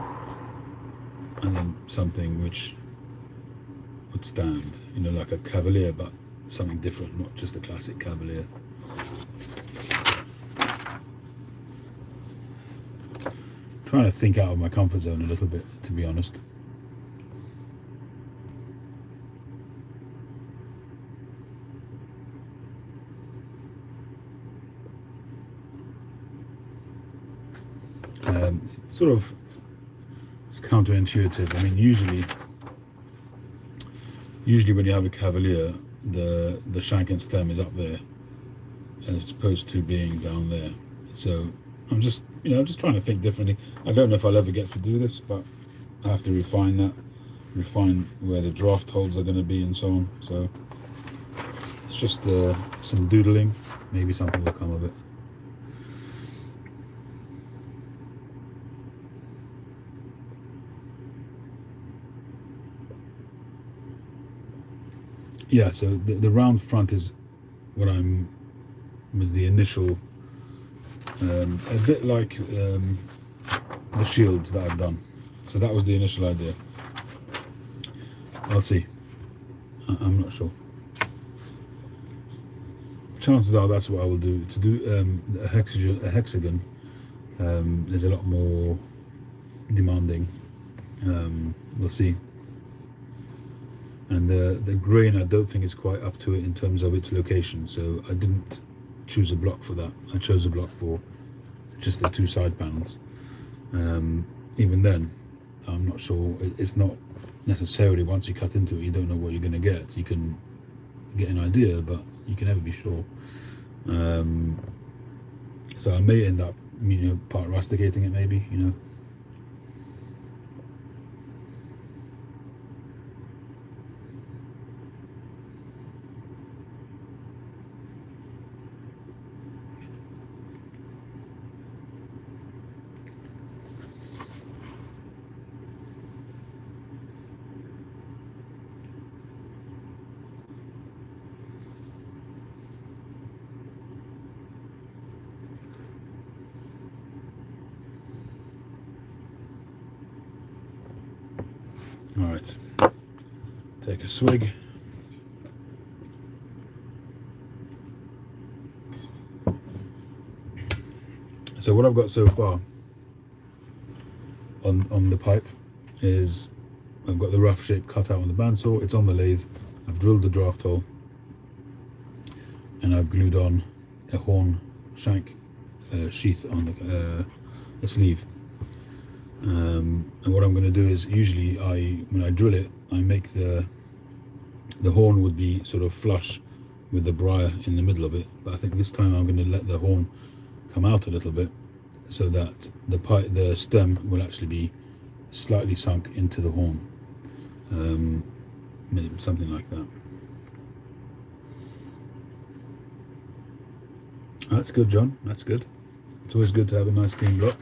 then something which would stand, you know, like a cavalier, but something different, not just a classic cavalier. trying to think out of my comfort zone a little bit, to be honest. It's sort of, it's counterintuitive. I mean, usually when you have a Cavalier, the shank and stem is up there as opposed to being down there. So I'm just, I'm just trying to think differently. I don't know if I'll ever get to do this, but I have to refine where the draft holes are going to be and so on. So it's just some doodling. Maybe something will come of it. Yeah, so the round front is what was the initial, a bit like the shields that I've done. So that was the initial idea. I'll see. I'm not sure. Chances are that's what I will do. To do a hexagon, is a lot more demanding. We'll see. And the grain, I don't think is quite up to it in terms of its location, so I didn't choose a block for that. I chose a block for just the two side panels. Even then, I'm not sure. It's not necessarily, once you cut into it, you don't know what you're going to get. You can get an idea, but you can never be sure. So I may end up, part rusticating it, maybe, All right, take a swig. So what I've got so far on the pipe is I've got the rough shape cut out on the bandsaw. It's on the lathe. I've drilled the draft hole and I've glued on a horn shank sheath on the sleeve. And what I'm going to do is, usually when I drill it, I make the horn would be sort of flush with the briar in the middle of it, but I think this time I'm going to let the horn come out a little bit so that the stem will actually be slightly sunk into the horn, maybe something like that. That's good, John. That's good. It's always good to have a nice clean block.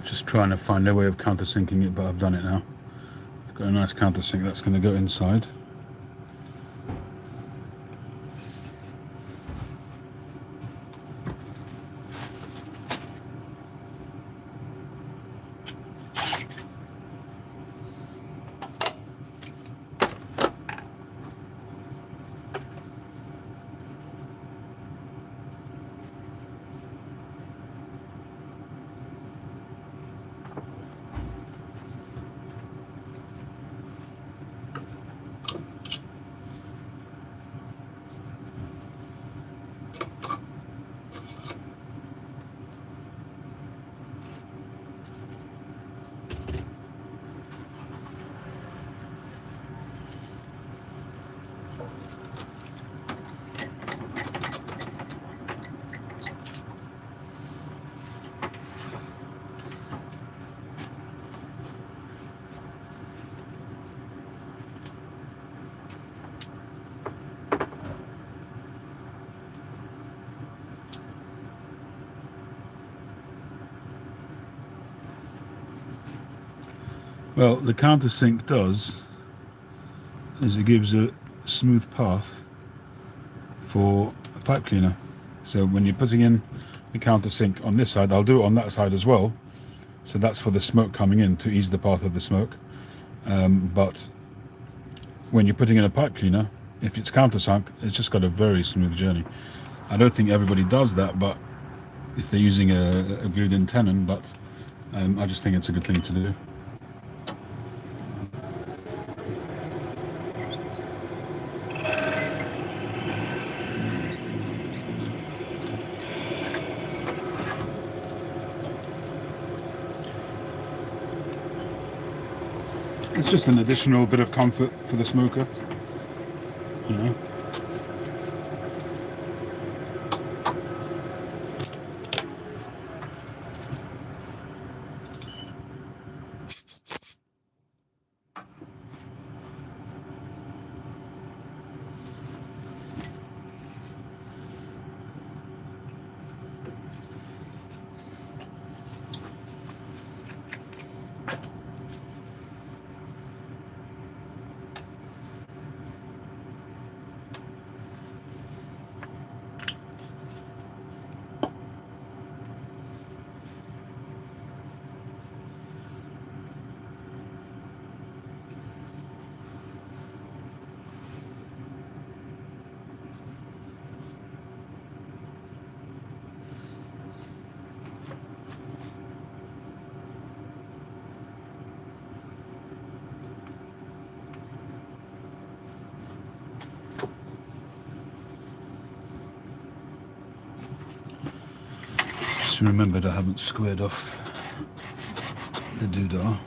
Just trying to find a way of countersinking it, but I've done it now. I've got a nice countersink that's going to go inside. Well, the countersink does is it gives a smooth path for a pipe cleaner. So when you're putting in the countersink on this side, I'll do it on that side as well. So that's for the smoke coming in to ease the path of the smoke. But when you're putting in a pipe cleaner, if it's countersunk, it's just got a very smooth journey. I don't think everybody does that, but if they're using a glued-in tenon, but I just think it's a good thing to do. It's just an additional bit of comfort for the smoker, you know. just remembered I haven't squared off the doodah.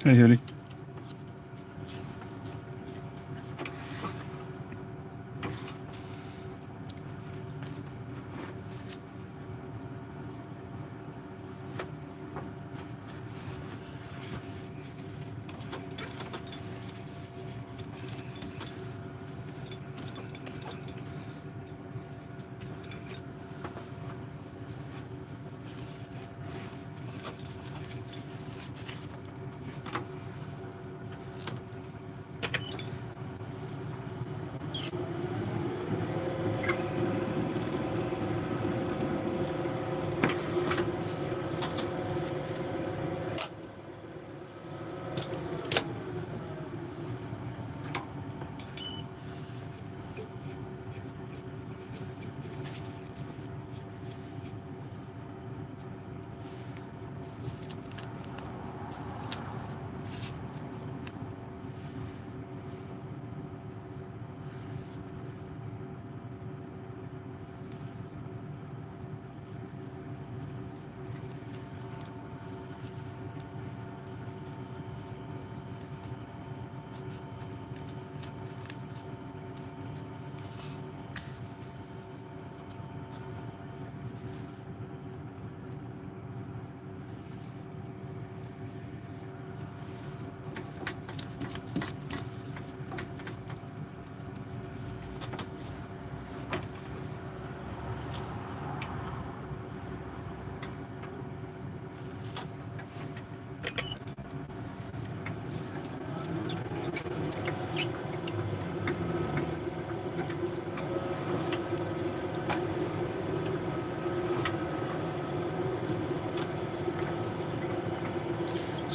Hey, Hurley.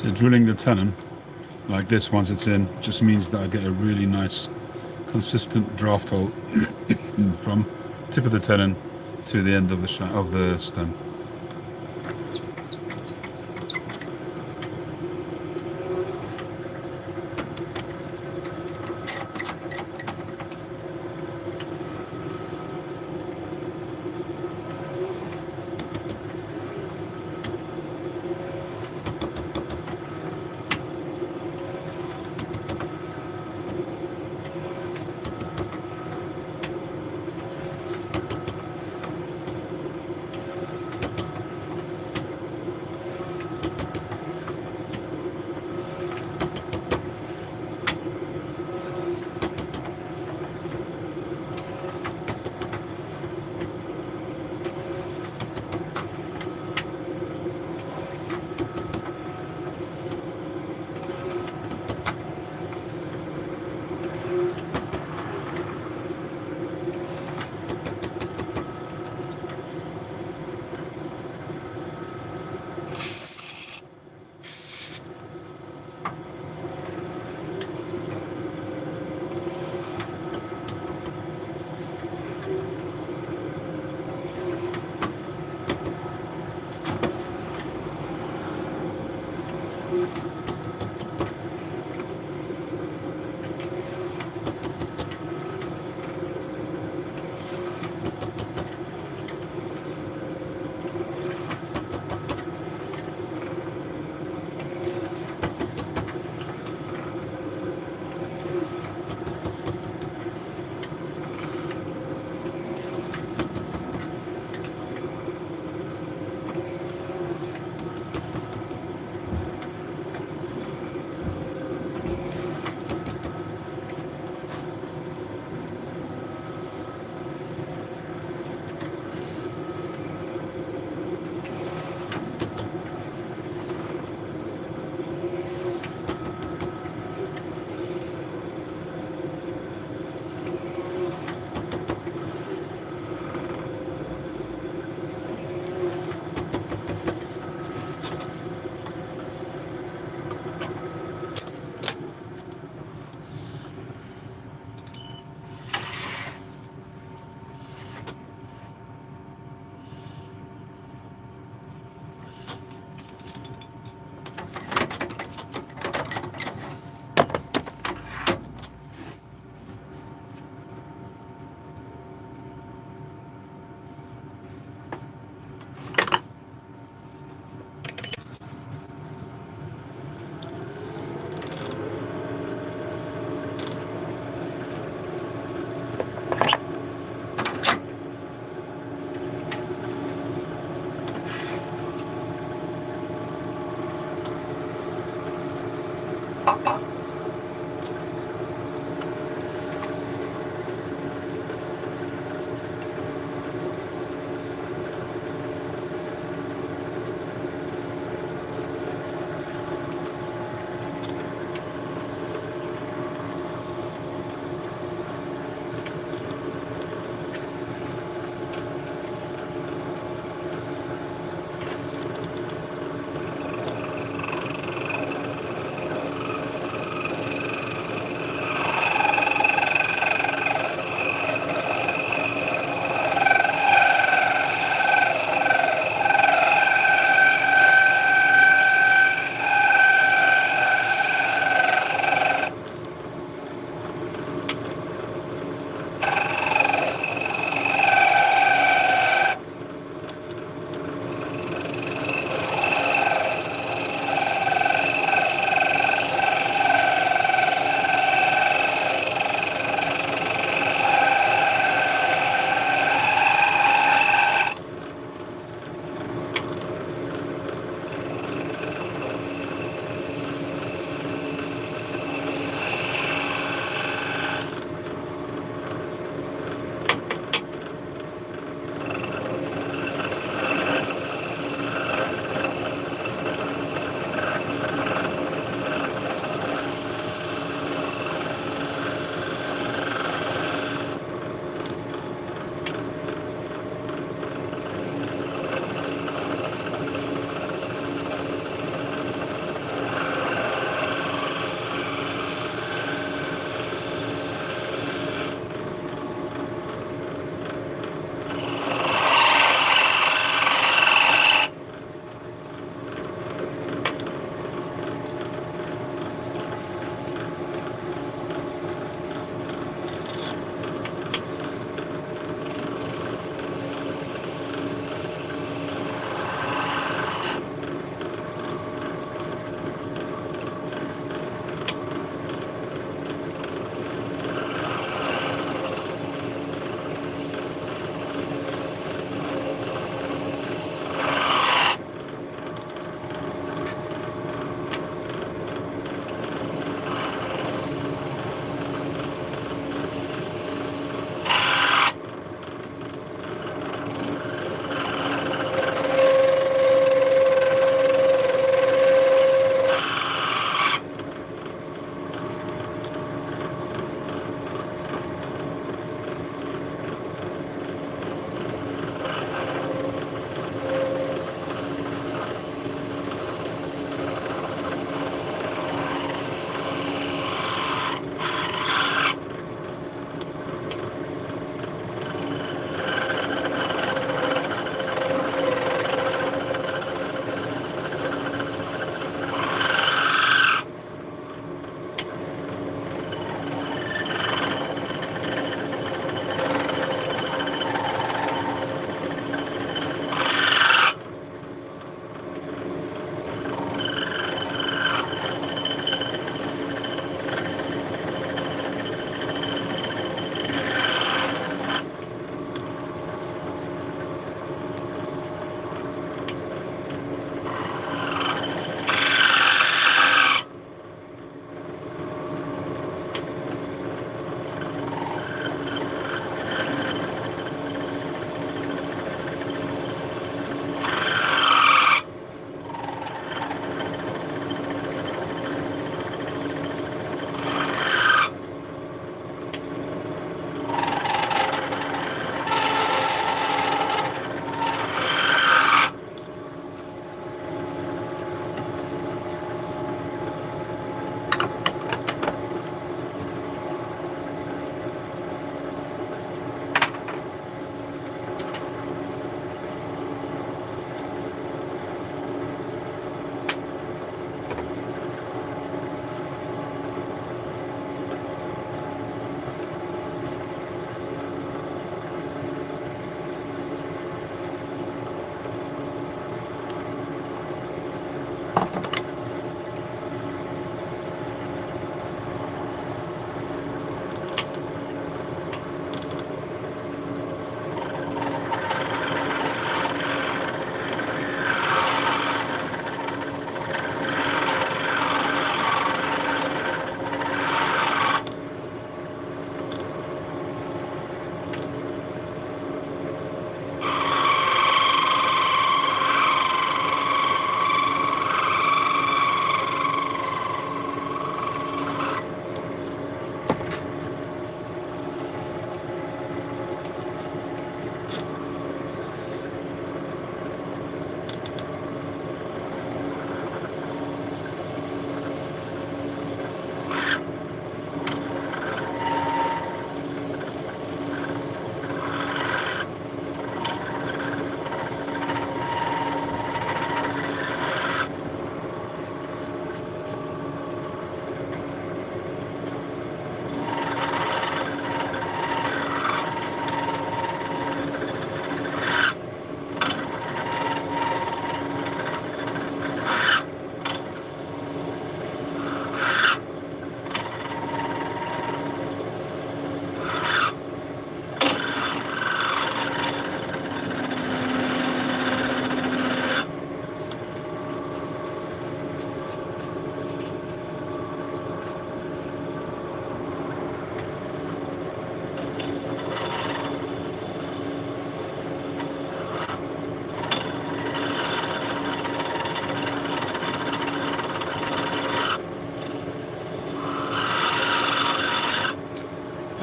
So drilling the tenon like this once it's in just means that I get a really nice consistent draft hole from tip of the tenon to the end of the stem.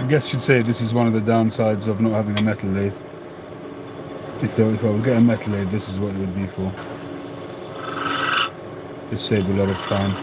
guess you'd say this is one of the downsides of not having a metal lathe. If I would get a metal lathe, this is what it would be for. Just save a lot of time.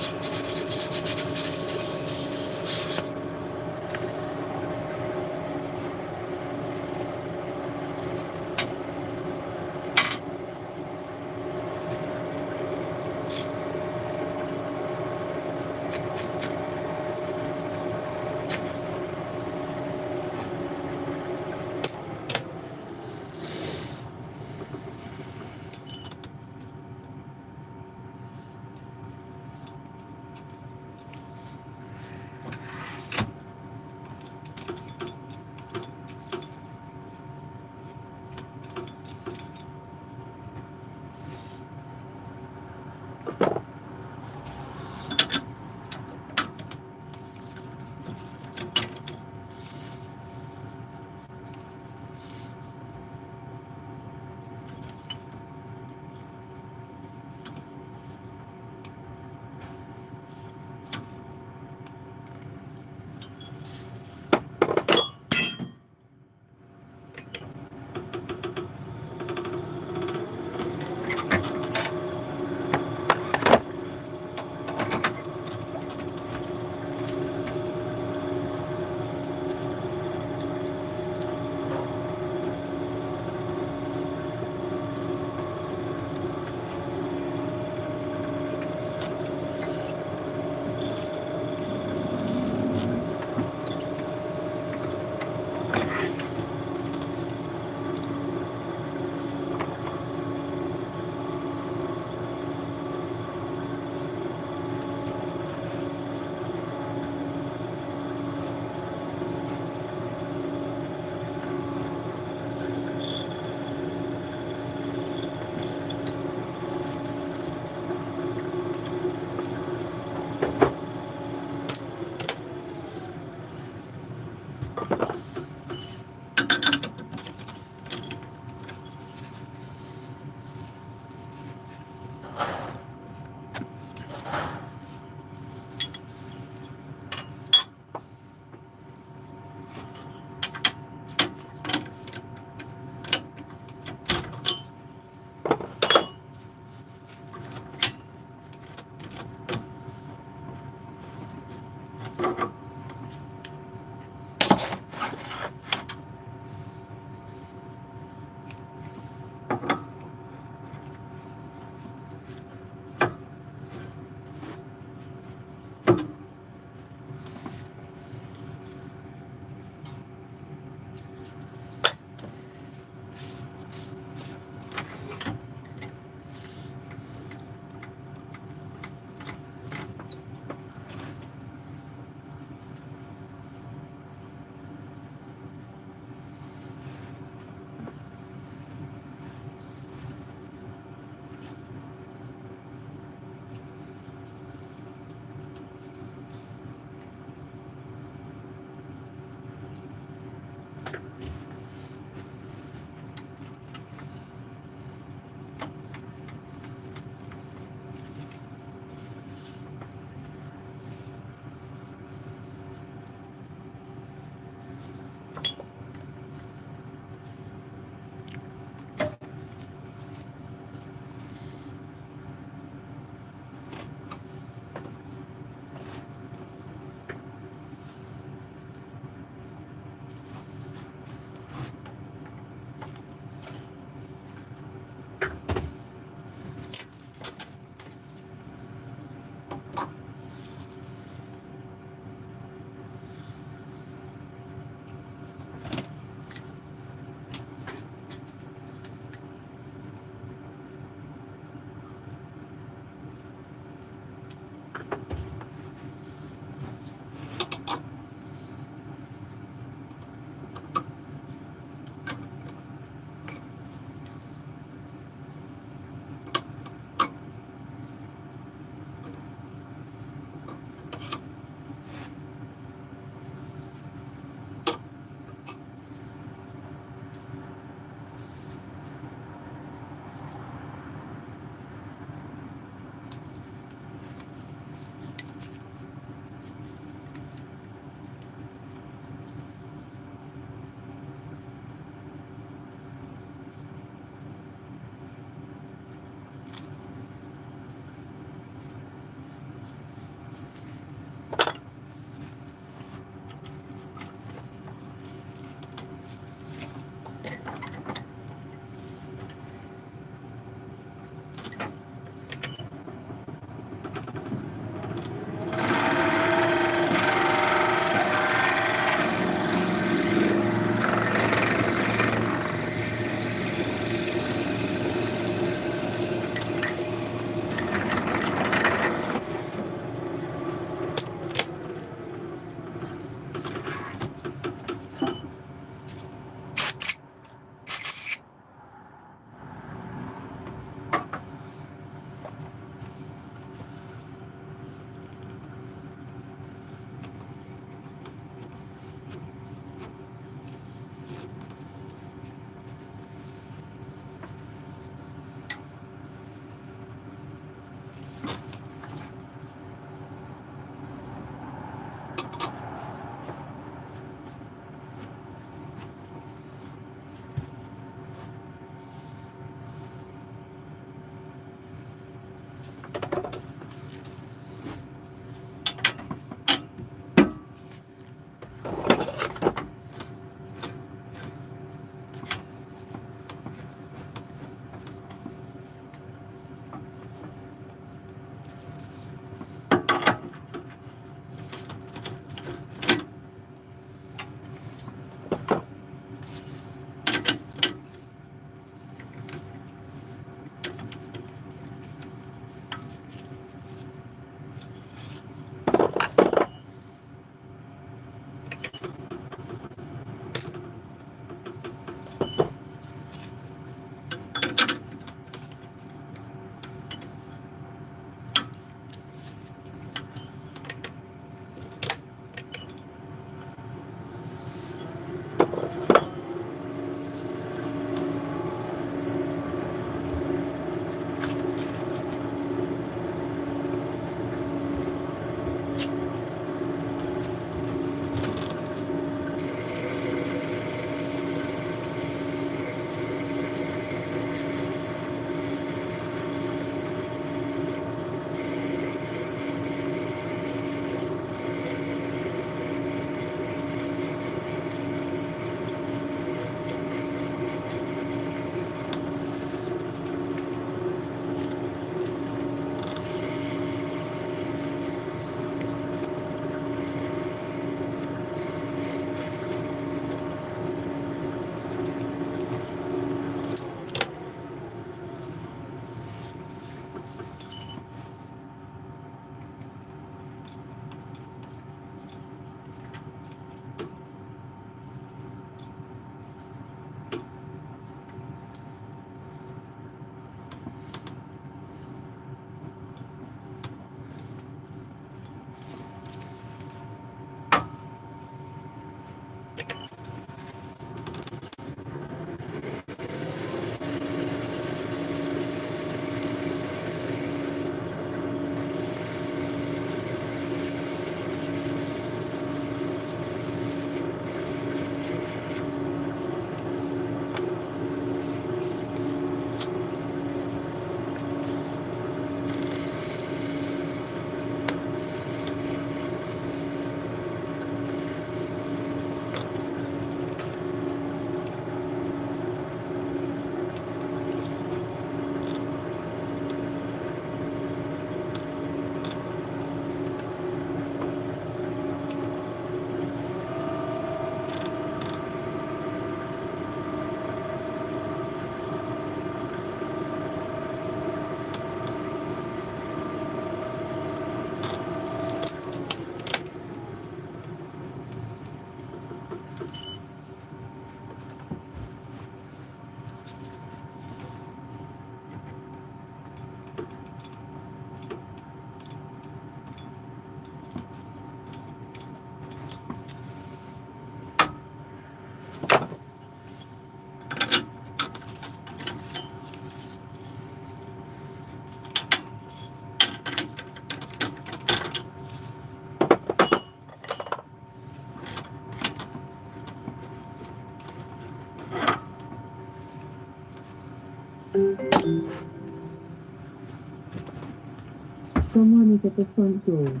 Someone is at the front door.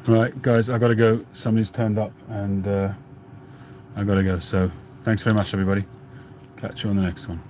Right, guys, I gotta go. Somebody's turned up, and I gotta go. So, thanks very much, everybody. Catch you on the next one.